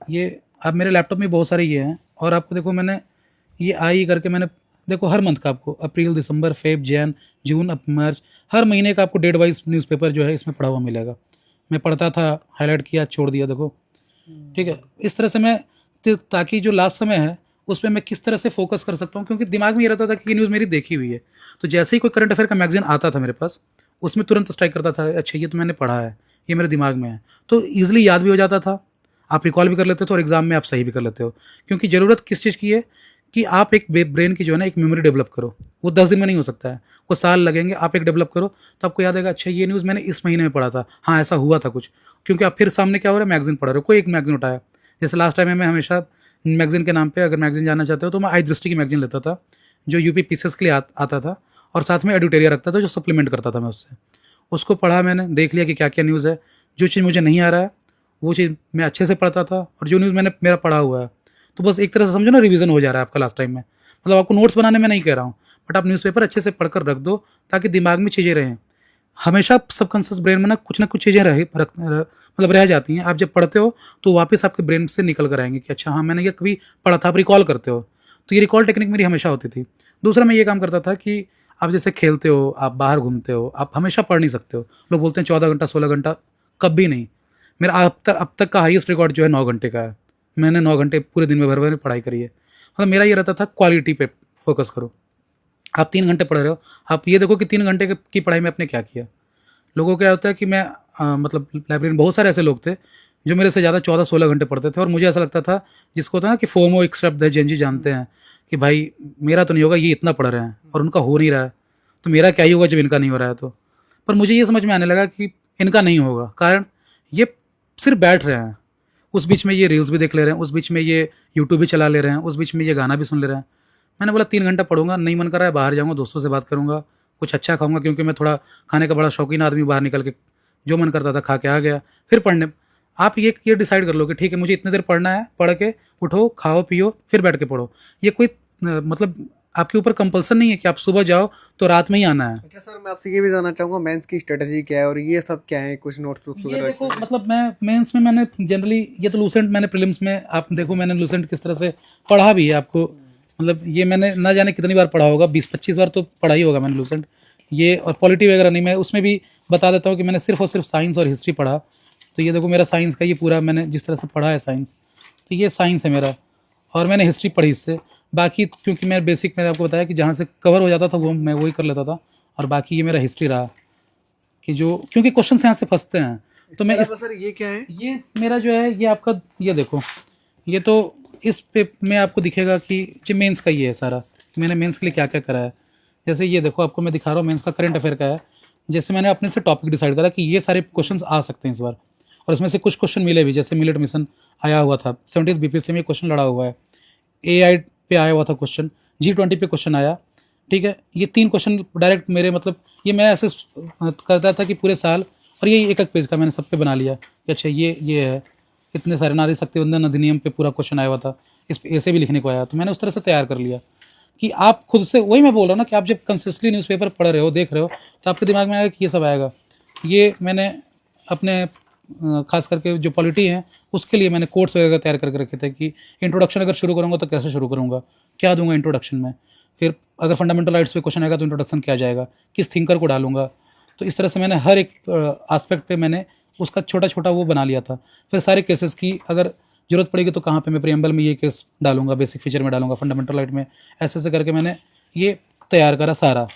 Speaker 1: ये अब मेरे लैपटॉप में बहुत सारे ये हैं, और आपको देखो मैंने ये आई करके मैंने देखो हर मंथ का आपको अप्रैल, दिसंबर, फेब, जैन, जून, अब मार्च, हर महीने का आपको डेट वाइज न्यूज़पेपर जो है इसमें पढ़ा हुआ मिलेगा। मैं पढ़ता था, हाईलाइट किया, छोड़ दिया, देखो ठीक है। इस तरह से मैं ताकि जो लास्ट समय है उस पर मैं किस तरह से फोकस कर सकता हूँ, क्योंकि दिमाग में ये रहता था कि ये न्यूज़ मेरी देखी हुई है। तो जैसे ही कोई करंट अफेयर का मैगजीन आता था मेरे पास, उसमें तुरंत स्ट्राइक करता था, अच्छा ये तो मैंने पढ़ा है, ये मेरे दिमाग में है। तो ईजिली याद भी हो जाता था, आप रिकॉल भी कर लेते हो, और एग्जाम में आप सही भी कर लेते हो। क्योंकि ज़रूरत किस चीज़ की है कि आप एक ब्रेन की जो है ना एक मेमोरी डेवलप करो। वो 10 दिन में नहीं हो सकता है, वो साल लगेंगे। आप एक डेवलप करो तो आपको याद आएगा, अच्छा ये न्यूज़ मैंने इस महीने में पढ़ा था, हाँ ऐसा हुआ था कुछ। क्योंकि आप फिर सामने क्या हो रहा है, मैगजीन पढ़ रहे हो, कोई एक मैगजीन उठाया। जैसे लास्ट टाइम में मैं हमेशा मैगजीन के नाम पे, अगर मैगजीन जानना चाहते हो तो मैं आई दृष्टि की मैगजीन लेता था, जो यूपी पीसीएस के लिए आता था, और साथ में एडिटोरियल रखता था जो सप्लीमेंट करता था मैं उससे। उसको पढ़ा, मैंने देख लिया कि क्या क्या न्यूज़ है। जो चीज़ मुझे नहीं आ रहा है वो चीज़ मैं अच्छे से पढ़ता था, और जो न्यूज़ मैंने मेरा पढ़ा हुआ है, तो बस एक तरह से समझो ना रिवीजन हो जा रहा है आपका लास्ट टाइम में। मतलब आपको नोट्स बनाने में नहीं कह रहा हूँ, बट आप न्यूज़पेपर अच्छे से पढ़कर रख दो ताकि दिमाग में चीज़ें रहें। हमेशा सबकॉन्शियस ब्रेन में ना कुछ चीज़ें मतलब रह जाती हैं। आप जब पढ़ते हो तो वापस आपके ब्रेन से निकल कर आएंगे कि अच्छा हाँ मैंने ये कभी पढ़ा था, आप रिकॉल करते हो। तो ये रिकॉल टेक्निक मेरी हमेशा होती थी। दूसरा मैं ये काम करता था कि आप जैसे खेलते हो, आप बाहर घूमते हो, आप हमेशा पढ़ नहीं सकते हो। लोग बोलते हैं 14 घंटा 16 घंटा, कभी नहीं। मेरा अब तक का हाईएस्ट रिकॉर्ड जो है 9 घंटे का है। मैंने 9 घंटे पूरे दिन में भर भर पढ़ाई करी है। मतलब मेरा ये रहता था क्वालिटी पे फोकस करो। आप 3 घंटे पढ़ रहे हो, आप ये देखो कि 3 घंटे की पढ़ाई में आपने क्या किया। लोगों को क्या होता है कि मैं मतलब लाइब्रेरी में बहुत सारे ऐसे लोग थे जो मेरे से ज़्यादा 14-16 घंटे पढ़ते थे, और मुझे ऐसा लगता था, जिसको होता है ना कि फोमो एक शब्द है, जेनजी जानते हैं कि भाई मेरा तो नहीं होगा, ये इतना पढ़ रहे हैं और उनका हो नहीं रहा है, तो मेरा क्या ही होगा जब इनका नहीं हो रहा है। तो पर मुझे ये समझ में आने लगा कि इनका नहीं होगा, कारण ये सिर्फ बैठ रहे हैं, उस बीच में ये रील्स भी देख ले रहे हैं, उस बीच में ये यूट्यूब भी चला ले रहे हैं, उस बीच में ये गाना भी सुन ले रहे हैं। मैंने बोला 3 घंटा पढ़ूंगा, नहीं मन कर रहा है बाहर जाऊँगा, दोस्तों से बात करूँगा, कुछ अच्छा खाऊंगा, क्योंकि मैं थोड़ा खाने का बड़ा शौकीन आदमी, बाहर निकल के जो मन करता था खा के आ गया। फिर पढ़ने आप ये डिसाइड कर लो कि ठीक है मुझे इतनी देर पढ़ना है, पढ़ के उठो, खाओ पियो, फिर बैठ के पढ़ो। ये कोई मतलब आपके ऊपर कंपल्सन नहीं है कि आप सुबह जाओ तो रात में ही आना है।
Speaker 2: अच्छा सर, मैं आपसे ये भी जानना चाहूँगा मेंस की स्ट्रेटजी क्या है और ये सब क्या है, कुछ नोट्स
Speaker 1: ये
Speaker 2: वगैरह?
Speaker 1: देखो मतलब मैं मेंस में मैंने जनरली ये तो लूसेंट, मैंने प्रीलिम्स में आप देखो मैंने लूसेंट किस तरह से पढ़ा भी है आपको, मतलब ये मैंने ना जाने कितनी बार पढ़ा होगा, 20-25 बार तो पढ़ा ही होगा मैंने लूसेंट ये। और पॉलिटी वगैरह नहीं, मैं उसमें भी बता देता हूँ कि मैंने सिर्फ और सिर्फ साइंस और हिस्ट्री पढ़ा। तो ये देखो मेरा साइंस का ये पूरा मैंने जिस तरह से पढ़ा है साइंस, तो ये साइंस है मेरा, और मैंने हिस्ट्री पढ़ी इससे। बाकी क्योंकि मैं बेसिक मैंने आपको बताया कि जहाँ से कवर हो जाता था वो मैं वही कर लेता था, और बाकी ये मेरा हिस्ट्री रहा कि जो क्योंकि क्वेश्चन यहाँ से फंसते हैं। तो मैं इस
Speaker 2: सर ये क्या है?
Speaker 1: ये मेरा जो है ये आपका ये देखो, ये तो इस पे में आपको दिखेगा कि जो मेंस का ये है सारा, कि मैंने मेंस के लिए क्या क्या करा है। जैसे ये देखो आपको मैं दिखा रहा हूँ मेंस का करंट अफेयर का है। जैसे मैंने अपने से टॉपिक डिसाइड करा कि ये सारे क्वेश्चंस आ सकते हैं इस बार, और इसमें से कुछ क्वेश्चन मिले भी, जैसे मिलेट मिशन आया हुआ था 70th बीपीएससी में, क्वेश्चन लड़ा हुआ है। AI पे आया हुआ था क्वेश्चन, G20 पे क्वेश्चन आया, ठीक है। ये 3 क्वेश्चन डायरेक्ट मेरे मतलब ये मैं ऐसे करता था कि पूरे साल, और ये एक एक पेज का मैंने सब पे बना लिया कि अच्छा ये है, इतने सारे नारी शक्ति वंदन अधिनियम पे पूरा क्वेश्चन आया हुआ था, इस पे ऐसे भी लिखने को आया, तो मैंने उस तरह से तैयार कर लिया कि आप खुद से, वही मैं बोल रहा हूँ ना कि आप जब कंसिस्टेंटली न्यूज़पेपर पढ़ रहे हो, देख रहे हो, तो आपके दिमाग में आएगा कि ये सब आएगा। ये मैंने अपने खास करके जो पॉलिटी है उसके लिए मैंने कोट्स वगैरह तैयार करके रखे थे कि इंट्रोडक्शन अगर शुरू करूँगा तो कैसे शुरू करूँगा, क्या दूंगा इंट्रोडक्शन में, फिर अगर फंडामेंटल राइट्स पे क्वेश्चन आएगा तो इंट्रोडक्शन क्या जाएगा, किस थिंकर को डालूंगा। तो इस तरह से मैंने हर एक एस्पेक्ट पे मैंने उसका छोटा छोटा वो बना लिया था। फिर सारे केसेस की अगर जरूरत पड़ेगी तो कहाँ पे मैं प्रियम्बल में ये केस डालूंगा, बेसिक फीचर में डालूंगा, फंडामेंटल राइट में, ऐसे ऐसे करके मैंने ये तैयार करा सारा।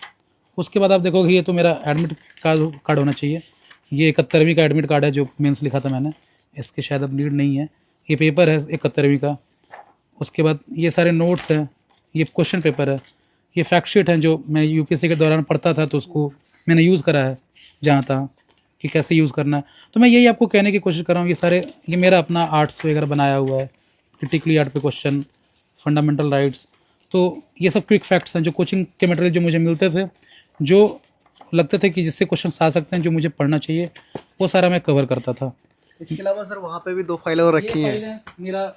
Speaker 1: उसके बाद आप देखोगे ये तो मेरा एडमिट कार्ड होना चाहिए, ये 71वीं का एडमिट कार्ड है जो मेंस लिखा था मैंने, इसके शायद अब नीड नहीं है। ये पेपर है 71वीं का। उसके बाद ये सारे नोट्स हैं, ये क्वेश्चन पेपर है, ये फैक्ट शीट हैं जो मैं यूपीएससी के दौरान पढ़ता था तो उसको मैंने यूज़ करा है जहाँ तहाँ कि कैसे यूज़ करना है। तो मैं यही आपको कहने की कोशिश कर रहा हूँ, ये सारे ये मेरा अपना आर्ट्स वगैरह बनाया हुआ है, क्रिटिकली आर्ट पे क्वेश्चन, फंडामेंटल राइट्स। तो ये सब क्विक फैक्ट्स हैं जो कोचिंग के मटेरियल जो मुझे मिलते थे, जो लगते थे कि जिससे क्वेश्चन आ सकते हैं, जो मुझे पढ़ना चाहिए, वो सारा मैं कवर करता था।
Speaker 2: इसके अलावा सर वहाँ पे भी 2 फाइलें और रखी हैं।
Speaker 1: फाइलें मेरा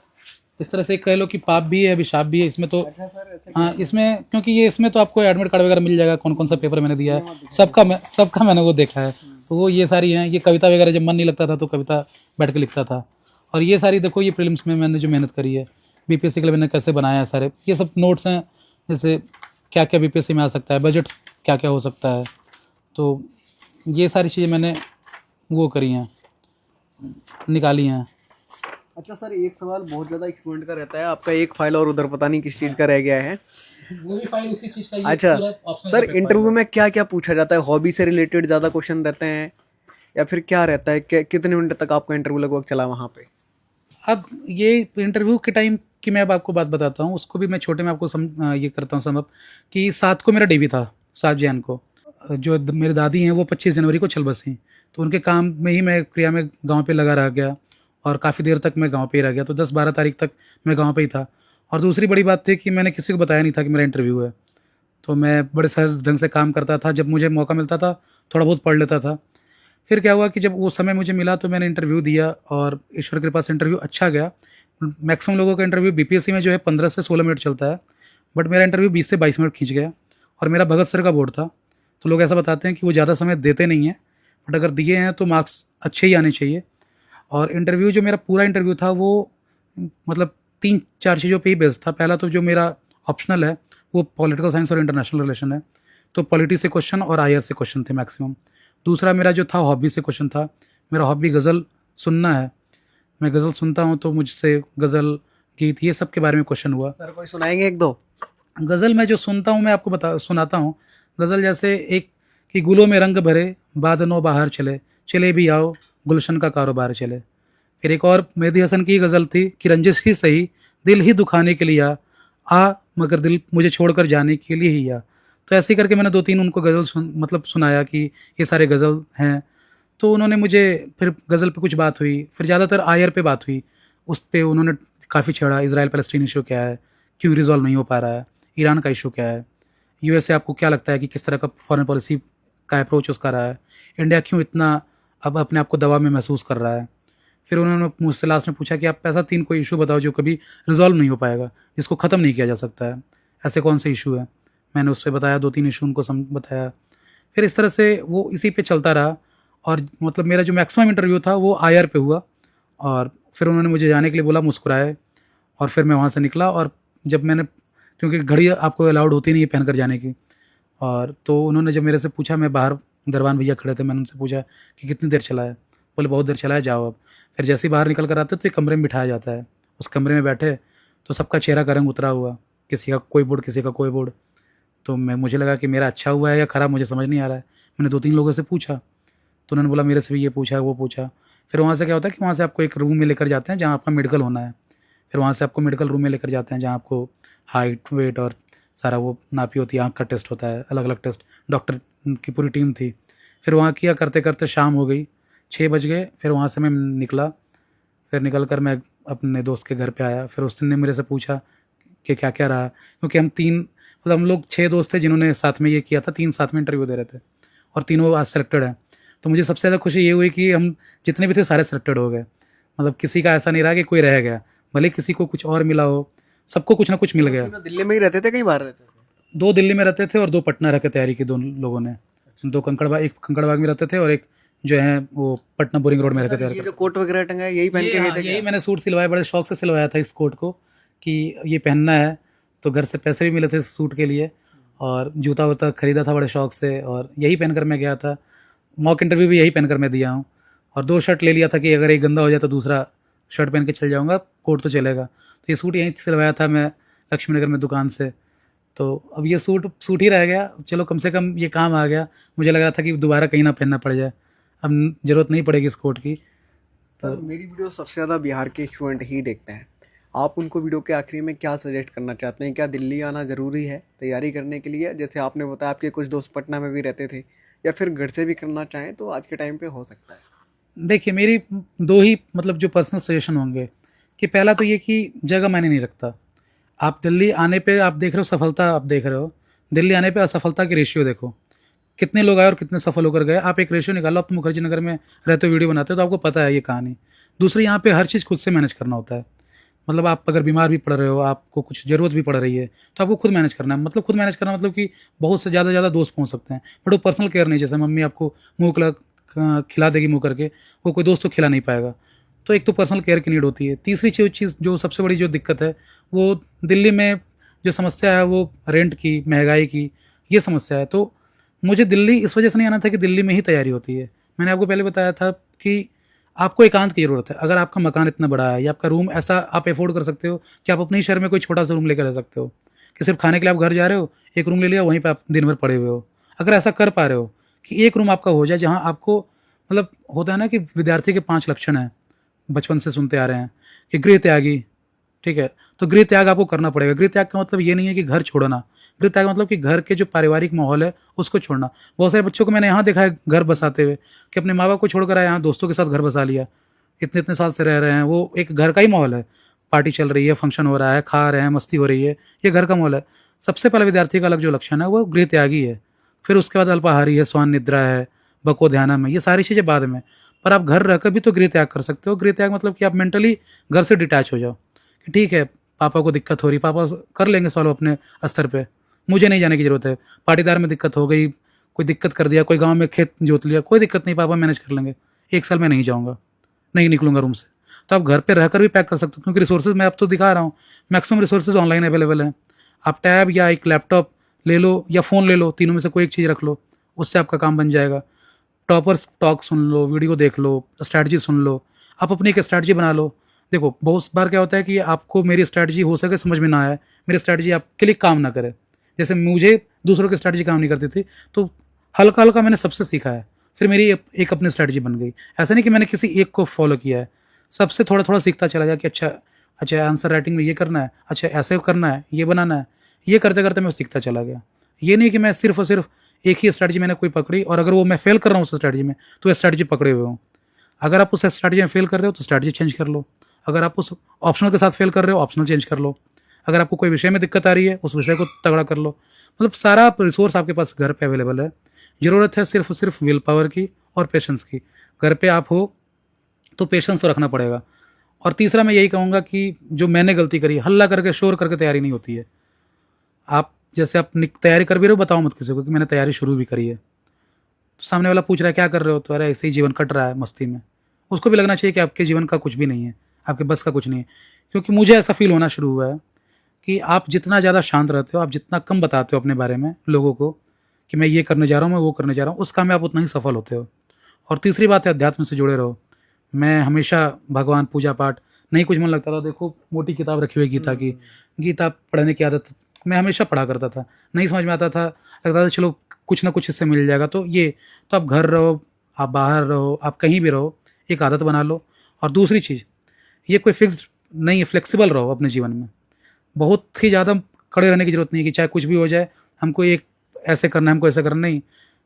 Speaker 1: इस तरह से कह लो कि पाप भी है अभिशाप भी है इसमें तो।
Speaker 2: अच्छा सर, ऐसा
Speaker 1: हाँ इसमें क्योंकि ये इसमें तो आपको एडमिट कार्ड वगैरह मिल जाएगा, कौन कौन सा पेपर मैंने दिया है सबका मैंने वो देखा है। तो वो ये सारी हैं, ये कविता वगैरह जब मन नहीं लगता था तो कविता बैठ के लिखता था। और ये सारी देखो ये प्रीलिम्स में मैंने जो मेहनत करी है, बीपीएससी के लिए मैंने कैसे बनाया है सारे, ये सब नोट्स हैं। जैसे क्या क्या बीपीएससी में आ सकता है, बजट क्या क्या हो सकता है, तो ये सारी चीज़ें मैंने वो करी हैं, निकाली हैं।
Speaker 2: अच्छा सर, एक सवाल बहुत ज़्यादा स्टूडेंट का रहता है, आपका एक फाइल और उधर पता नहीं किस चीज़ का रह गया है।
Speaker 1: वो भी फाइल उसी चीज़ का।
Speaker 2: अच्छा सर, इंटरव्यू में क्या क्या पूछा जाता है? हॉबी से रिलेटेड ज़्यादा क्वेश्चन रहते हैं या फिर क्या रहता है? कितने मिनट तक आपका इंटरव्यू लगभग चला वहाँ पे?
Speaker 1: अब ये इंटरव्यू के टाइम की मैं अब आपको बात बताता हूँ, उसको भी मैं छोटे में आपको ये करता हूँ समझ कि 7 को मेरा डीवी था, 7 जैन को। जो मेरी दादी हैं वो 25 जनवरी को चल बसी, तो उनके काम में ही मैं क्रिया में गांव पे लगा रह गया, और काफ़ी देर तक मैं गांव पे ही रह गया। तो 10-12 तारीख तक मैं गांव पे ही था। और दूसरी बड़ी बात थी कि मैंने किसी को बताया नहीं था कि मेरा इंटरव्यू है, तो मैं बड़े सहज ढंग से काम करता था, जब मुझे मौका मिलता था थोड़ा बहुत पढ़ लेता था। फिर क्या हुआ कि जब वो समय मुझे मिला तो मैंने इंटरव्यू दिया, और ईश्वर के पास इंटरव्यू अच्छा गया। मैक्सिमम लोगों का इंटरव्यू बीपीएससी में जो है 15 से 16 मिनट चलता है, बट मेरा इंटरव्यू 20 से 22 मिनट खींच गया। और मेरा भगत सर का बोर्ड था, तो लोग ऐसा बताते हैं कि वो ज़्यादा समय देते नहीं हैं, बट अगर दिए हैं तो मार्क्स अच्छे ही आने चाहिए। और इंटरव्यू जो मेरा पूरा इंटरव्यू था वो मतलब 3-4 चीज़ों पे ही बेस्ड था। पहला तो जो मेरा ऑप्शनल है वो पॉलिटिकल साइंस और इंटरनेशनल रिलेशन है, तो पॉलिटी से क्वेश्चन और आईआर से क्वेश्चन थे मैक्सिमम। दूसरा मेरा जो था हॉबी से क्वेश्चन था, मेरा हॉबी गज़ल सुनना है, मैं गज़ल सुनता हूँ, तो मुझसे गज़ल गीत, ये सब के बारे में क्वेश्चन हुआ।
Speaker 2: सर कोई सुनाएंगे एक दो?
Speaker 1: गज़ल मैं जो सुनता हूँ मैं आपको सुनाता हूँ। गज़ल जैसे एक कि गुलों में रंग भरे बादनों बाहर चले, चले भी आओ गुलशन का कारोबार चले। फिर एक और मेहदी हसन की गज़ल थी कि रंजिश ही सही दिल ही दुखाने के लिए आ मगर दिल मुझे छोड़कर जाने के लिए ही आ। तो ऐसे ही करके मैंने 2-3 उनको गज़ल सुनाया कि ये सारे गज़ल हैं। तो उन्होंने मुझे फिर गज़ल पे कुछ बात हुई, फिर ज़्यादातर आयर पे बात हुई। उस पे उन्होंने काफ़ी छेड़ा, इज़राइल पैलेस्टीन इशू क्या है, क्यों रिज़ॉल्व नहीं हो पा रहा है, ईरान का इशू क्या है, यूएसए आपको क्या लगता है कि किस तरह का फॉरेन पॉलिसी का अप्रोच उसका रहा है, इंडिया क्यों इतना अब अपने आप को दबाव में महसूस कर रहा है। फिर उन्होंने मुझसे लास्ट में पूछा कि आप ऐसा 3 कोई इशू बताओ जो कभी रिज़ॉल्व नहीं हो पाएगा, जिसको ख़त्म नहीं किया जा सकता है, ऐसे कौन से इशू है। मैंने उस पे बताया, 2-3 इशू उनको बताया। फिर इस तरह से वो इसी पे चलता रहा और मतलब मेरा जो मैक्सिमम इंटरव्यू था वो आईआर पे हुआ। और फिर उन्होंने मुझे जाने के लिए बोला, मुस्कुराए और फिर मैं वहाँ से निकला। और जब मैंने, क्योंकि घड़ी आपको अलाउड होती नहीं है पहन कर जाने की, और तो उन्होंने जब मेरे से पूछा, मैं बाहर दरबान भैया खड़े थे, मैंने उनसे पूछा कि कितनी देर चला है। बोले बहुत देर चला है, जाओ अब। फिर जैसे ही बाहर निकल कर आते तो एक कमरे में बिठाया जाता है, उस कमरे में बैठे तो सबका चेहरा का रंग उतरा हुआ, किसी का कोई बोर्ड, किसी का कोई बोर्ड। तो मुझे लगा कि मेरा अच्छा हुआ है या ख़राब, मुझे समझ नहीं आ रहा है। मैंने 2-3 लोगों से पूछा तो उन्होंने बोला मेरे से भी ये पूछा वो पूछा। फिर वहाँ से क्या होता है कि वहाँ से आपको एक रूम में लेकर जाते हैं जहाँ आपका मेडिकल होना है। फिर वहाँ से आपको मेडिकल रूम में लेकर जाते हैं जहाँ आपको हाइट, वेट और सारा वो नापी होती है, आँख का टेस्ट होता है, अलग अलग टेस्ट, डॉक्टर की पूरी टीम थी। फिर वहाँ किया, करते करते शाम हो गई, 6 बज गए। फिर वहाँ से मैं निकला। फिर निकल कर मैं अपने दोस्त के घर पे आया। फिर उसने मेरे से पूछा कि क्या क्या रहा, क्योंकि हम लोग 6 दोस्त थे जिन्होंने साथ में ये किया था, 3 साथ में इंटरव्यू दे रहे थे और तीनों आज सेलेक्टेड हैं। तो मुझे सबसे ज़्यादा खुशी ये हुई कि हम जितने भी थे सारे सेलेक्टेड हो गए। मतलब किसी का ऐसा नहीं रहा कि कोई रह गया, भले किसी को कुछ और मिला हो, सबको कुछ ना कुछ मिल गया।
Speaker 2: तीनों दिल्ली में ही रहते थे, कहीं बाहर रहते थे?
Speaker 1: 2 दिल्ली में रहते थे और 2 पटना रह के तैयारी की, 2 लोगों ने। 2 कंकड़बाग, एक कंकड़बाग में रहते थे और एक जो है वो पटना बोरिंग रोड में रह के तैयारी
Speaker 2: ये
Speaker 1: करते
Speaker 2: जो कोट वगैरह टंगा है यही पहन के गए थे?
Speaker 1: यही मैंने सूट सिलवाया, बड़े शौक से सिलवाया था इस कोट को कि ये पहनना है। तो घर से पैसे भी मिले थे इस सूट के लिए और जूता वूता खरीदा था बड़े शौक से, और यही पहनकर मैं गया था। मॉक इंटरव्यू भी यही पहनकर मैं दिया हूँ। और 2 शर्ट ले लिया था कि अगर एक गंदा हो जाए तो दूसरा शर्ट पहन के चल जाऊँगा, कोट तो चलेगा। तो ये सूट यहीं सिलवाया था मैं लक्ष्मी नगर में दुकान से। तो अब ये सूट ही रह गया, चलो कम से कम ये काम आ गया। मुझे लग रहा था कि दोबारा कहीं ना पहनना पड़ जाए, अब ज़रूरत नहीं पड़ेगी इस कोट की।
Speaker 2: सर मेरी वीडियो सबसे ज़्यादा बिहार के स्टूडेंट ही देखते हैं, आप उनको वीडियो के आखिरी में क्या सजेस्ट करना चाहते हैं? क्या दिल्ली आना ज़रूरी है तैयारी करने के लिए? जैसे आपने बताया आपके कुछ दोस्त पटना में भी रहते थे, या फिर घर से भी करना चाहें तो आज के टाइम पे हो सकता है।
Speaker 1: देखिए, मेरी 2 ही मतलब जो पर्सनल सजेशन होंगे कि पहला तो ये कि जगह मायने नहीं रखता। आप दिल्ली आने पे आप देख रहे हो सफलता, आप देख रहे हो, दिल्ली आने पे असफलता की रेशियो देखो, कितने लोग आए और कितने सफल होकर गए। आप एक रेशियो निकालो, आप मुखर्जी नगर में रहते हो, वीडियो बनाते हो, तो आपको पता है ये कहानी। दूसरी, यहाँ पे हर चीज़ खुद से मैनेज करना होता है। मतलब आप अगर बीमार भी पड़ रहे हो, आपको कुछ ज़रूरत भी पड़ रही है, तो आपको खुद मैनेज करना है। मतलब खुद मैनेज करना मतलब कि बहुत से ज़्यादा दोस्त पहुँच सकते हैं, बट वो पर्सनल केयर नहीं। जैसे मम्मी आपको खिला देगी मुँह करके, वो कोई दोस्त तो खिला नहीं पाएगा। तो एक तो पर्सनल केयर की नीड होती है। तीसरी चीज़ जो सबसे बड़ी जो दिक्कत है, वो दिल्ली में जो समस्या है वो रेंट की, महंगाई की, ये समस्या है। तो मुझे दिल्ली इस वजह से नहीं आना था कि दिल्ली में ही तैयारी होती है। मैंने आपको पहले बताया था कि आपको एकांत की ज़रूरत है। अगर आपका मकान इतना बड़ा है या आपका रूम ऐसा आप अफोर्ड कर सकते हो कि आप अपने ही शहर में कोई छोटा सा रूम लेकर रह सकते हो, कि सिर्फ खाने के लिए आप घर जा रहे हो, एक रूम ले लिया, वहीं पे आप दिन भर पड़े हुए हो। अगर ऐसा कर पा रहे हो कि एक रूम आपका हो जाए जहाँ आपको, मतलब होता है ना कि विद्यार्थी के 5 लक्षण हैं, बचपन से सुनते आ रहे हैं कि गृह त्यागी, ठीक है, तो गृह त्याग आपको करना पड़ेगा। गृह त्याग का मतलब ये नहीं है कि घर छोड़ना, गृह त्याग मतलब कि घर के जो पारिवारिक माहौल है उसको छोड़ना। बहुत सारे बच्चों को मैंने यहाँ देखा है घर बसाते हुए कि अपने माँ बाप को छोड़कर आए, यहाँ दोस्तों के साथ घर बसा लिया, इतने इतने साल से रह रहे हैं, वो एक घर का ही माहौल है, पार्टी चल रही है, फंक्शन हो रहा है, खा रहे हैं, मस्ती हो रही है, ये घर का माहौल है। सबसे पहले विद्यार्थी का अलग जो लक्षण है वो गृह त्यागी है। फिर उसके बाद अल्पाहारी है, स्वान निद्रा है, बको ध्यानम है, ये सारी चीज़ें बाद में। पर आप घर रहकर भी तो गृह त्याग कर सकते हो। गृह त्याग मतलब कि आप मेंटली घर से डिटैच हो जाओ कि ठीक है, पापा को दिक्कत हो रही, पापा कर लेंगे सॉल्व अपने स्तर पे, मुझे नहीं जाने की ज़रूरत है। पाटीदार में दिक्कत हो गई, कोई दिक्कत कर दिया, कोई गांव में खेत जोत लिया, कोई दिक्कत नहीं, पापा मैनेज कर लेंगे, 1 साल में नहीं जाऊँगा, नहीं निकलूँगा रूम से। तो आप घर पे रहकर भी पैक कर सकते हो, क्योंकि रिसोर्सेज मैं अब तो दिखा रहा हूँ, मैक्सिमम रिसोर्सेज ऑनलाइन अवेलेबल हैं। आप टैब या एक लैपटॉप ले लो या फ़ोन ले लो, तीनों में से कोई एक चीज़ रख लो, उससे आपका काम बन जाएगा। टॉपर्स टॉक सुन लो, वीडियो देख लो, स्ट्रैटेजी सुन लो, आप अपनी एक स्ट्रैटेजी बना लो। देखो बहुत बार क्या होता है कि आपको मेरी स्ट्रैटेजी हो सके समझ में ना आए, मेरी स्ट्रैटेजी आपके लिए काम ना करे। जैसे मुझे दूसरों की स्ट्रैटेजी काम नहीं करती थी, तो हल्का हल्का मैंने सबसे सीखा है, फिर मेरी एक अपनी स्ट्रैटेजी बन गई। ऐसा नहीं कि मैंने किसी एक को फॉलो किया है, सबसे थोड़ा थोड़ा सीखता चला गया कि अच्छा अच्छा आंसर राइटिंग में ये करना है, अच्छा ऐसे करना है, ये बनाना है। ये करते करते मैं सीखता चला गया। ये नहीं कि मैं सिर्फ और सिर्फ एक ही स्ट्रैटेजी मैंने कोई पकड़ी और अगर वो मैं फेल कर रहा हूँ उस स्ट्रैटेजी में तो वो स्ट्रैटेजी पकड़े हुए हूँ। अगर आप उस स्ट्रैटेजी में फेल कर रहे हो तो स्ट्रैटेजी चेंज कर लो। अगर आप उस ऑप्शनल के साथ फेल कर रहे हो ऑप्शनल चेंज कर लो। अगर आपको कोई विषय में दिक्कत आ रही है उस विषय को तगड़ा कर लो। मतलब सारा रिसोर्स आपके पास घर पे अवेलेबल है। ज़रूरत है सिर्फ और सिर्फ विल पावर की और पेशेंस की। घर पे आप हो तो पेशेंस तो रखना पड़ेगा। और तीसरा मैं यही कहूँगा कि जो मैंने गलती करी, हल्ला करके शोर करके तैयारी नहीं होती है। आप जैसे आप तैयारी कर भी रहे हो, बताओ मत किसी को कि मैंने तैयारी शुरू भी करी है। तो सामने वाला पूछ रहा है क्या कर रहे हो, तो अरे ऐसे ही जीवन कट रहा है मस्ती में। उसको भी लगना चाहिए कि आपके जीवन का कुछ भी नहीं है, आपके बस का कुछ नहीं है। क्योंकि मुझे ऐसा फील होना शुरू हुआ है कि आप जितना ज़्यादा शांत रहते हो, आप जितना कम बताते हो अपने बारे में लोगों को कि मैं ये करने जा रहा हूँ, मैं वो करने जा रहा हूँ, उस काम में आप उतना ही सफल होते हो। और तीसरी बात है अध्यात्म से जुड़े रहो। मैं हमेशा भगवान पूजा पाठ, नहीं कुछ मन लगता था, देखो मोटी किताब रखी हुई गीता की, गीता पढ़ने की आदत मैं हमेशा पढ़ा करता था। नहीं समझ में आता था, लगता था चलो कुछ ना कुछ इससे मिल जाएगा। तो ये तो आप घर रहो, आप बाहर रहो, आप कहीं भी रहो, एक आदत बना लो। और दूसरी चीज़, ये कोई फिक्स्ड नहीं है, फ्लेक्सिबल रहो अपने जीवन में। बहुत ही ज़्यादा खड़े रहने की ज़रूरत नहीं है कि चाहे कुछ भी हो जाए हमको एक ऐसे करना है, हमको ऐसा करना नहीं।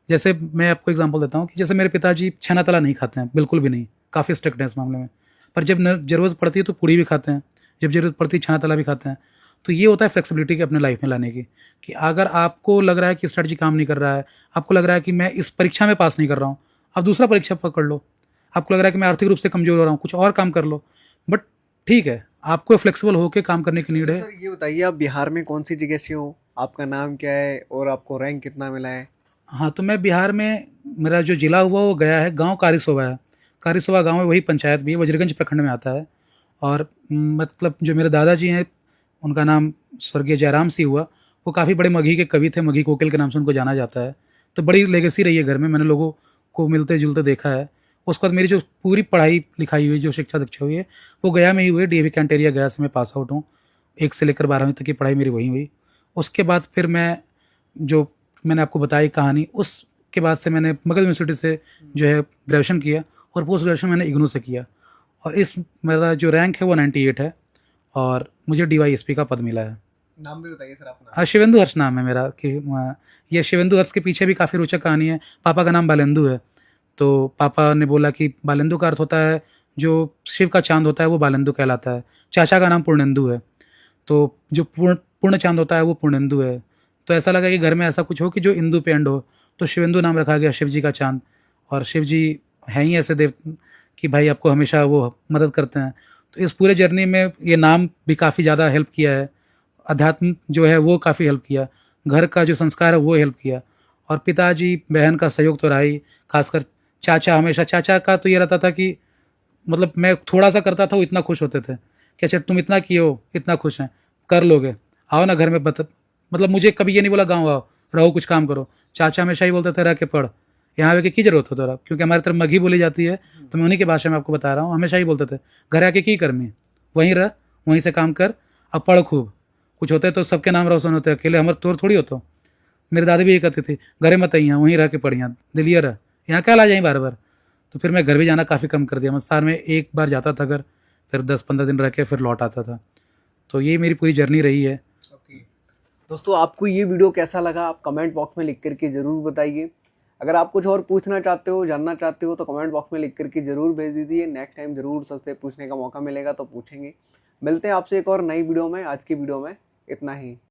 Speaker 1: जैसे मैं आपको एग्जांपल देता हूँ कि जैसे मेरे पिताजी छेना तला नहीं खाते हैं, बिल्कुल भी नहीं, काफ़ी स्ट्रिक्ट हैं इस मामले में। पर जब ज़रूरत पड़ती है तो पूड़ी भी खाते हैं, जब ज़रूरत पड़ती है छेना तला भी खाते हैं। तो ये होता है फ्लेक्सिबिलिटी की अपने लाइफ में लाने की, कि अगर आपको लग रहा है कि स्ट्रेटजी काम नहीं कर रहा है, आपको लग रहा है कि मैं इस परीक्षा में पास नहीं कर रहा हूँ, आप दूसरा परीक्षा पकड़ लो। आपको लग रहा है कि मैं आर्थिक रूप से कमज़ोर हो रहा हूँ, कुछ और काम कर लो। बट ठीक है, आपको फ्लेक्सिबल होकर काम करने की नीड है।
Speaker 2: सर ये बताइए, आप बिहार में कौन सी जगह से हो, आपका नाम क्या है और आपको रैंक कितना मिला है?
Speaker 1: हाँ, तो मैं बिहार में, मेरा जो ज़िला हुआ वो गया है, गांव कारिसोवा है। कारिसोवा गांव है, वही पंचायत भी है, वज्रगंज प्रखंड में आता है। और मतलब जो मेरे दादाजी हैं, उनका नाम स्वर्गीय जयराम सिंह हुआ। वो काफ़ी बड़े मगही के कवि थे, मगही कोकिल के नाम से उनको जाना जाता है। तो बड़ी लेगेसी रही है घर में, मैंने लोगों को मिलते जुलते देखा है। उसके बाद मेरी जो पूरी पढ़ाई लिखाई हुई, जो शिक्षा दीक्षा हुई है, वो गया में ही हुई है। DAV कैंटेरिया गया से मैं पास आउट हूँ। 1 से लेकर 12वीं तक की पढ़ाई मेरी वहीं हुई। उसके बाद फिर मैं, जो मैंने आपको बताई कहानी, उसके बाद से मैंने मगध यूनिवर्सिटी से जो है ग्रेजुएशन किया और पोस्ट ग्रेजुएशन मैंने इग्नू से किया। और इस मेरा जो रैंक है वो 98 है और मुझे DYSP का पद मिला है।
Speaker 2: नाम भी बताइए सर अपना।
Speaker 1: हाँ, शिवेंदु हर्ष नाम है मेरा। कि ये शिवेंदु हर्ष के पीछे भी काफ़ी रोचक कहानी है। पापा का नाम बालेंदु है, तो पापा ने बोला कि बालेंदु का अर्थ होता है जो शिव का चांद होता है वो बालेंदु कहलाता है। चाचा का नाम पूर्णेंदु है, तो जो पूर्ण चांद होता है वो पूर्णेंदु है। तो ऐसा लगा कि घर में ऐसा कुछ हो कि जो इंदु पे एंड हो, तो शिवेंदु नाम रखा गया, शिव जी का चांद। और शिव जी हैं ही ऐसे देव कि भाई आपको हमेशा वो मदद करते हैं। तो इस पूरे जर्नी में ये नाम भी काफ़ी ज़्यादा हेल्प किया है। अध्यात्म जो है वो काफ़ी हेल्प किया, घर का जो संस्कार है वो हेल्प किया। और पिताजी बहन का सहयोग तो रहा ही, खासकर चाचा। हमेशा चाचा का तो ये रहता था कि मतलब मैं थोड़ा सा करता था वो इतना खुश होते थे कि अच्छा तुम इतना किए हो, इतना खुश हैं, कर लोगे, आओ ना घर में। मतलब मुझे कभी ये नहीं बोला गाँव आओ रहो कुछ काम करो। चाचा हमेशा ही बोलते थे रह के पढ़, यहाँ आके की जरूरत हो तेरा, क्योंकि हमारी तरफ मगही बोली जाती है, तो मैं उन्हीं की भाषा में आपको बता रहा हूँ। हमेशा ही बोलते थे घर आके की करनी, वहीं रह, वहीं से काम कर, अब पढ़ खूब। कुछ होते तो सबके नाम रोशन होते, अकेले हमारे तोर थोड़ी होते। मेरी दादी भी यही कहती थी, घरे मत आइया, वहीं रह के पढ़िया, दिलियर रह, यहाँ क्या ला जाए बार बार। तो फिर मैं घर भी जाना काफ़ी कम कर दिया। मैं साल में एक बार जाता था घर, फिर 10-15 दिन रह के फिर लौट आता था। तो यही मेरी पूरी जर्नी रही है।
Speaker 2: दोस्तों आपको ये वीडियो कैसा लगा आप कमेंट बॉक्स में लिख करके ज़रूर बताइए। अगर आप कुछ और पूछना चाहते हो, जानना चाहते हो, तो कमेंट बॉक्स में लिख करके ज़रूर भेज दीजिए। नेक्स्ट टाइम ज़रूर सबसे पूछने का मौका मिलेगा तो पूछेंगे। मिलते हैं आपसे एक और नई वीडियो में। आज की वीडियो में इतना ही।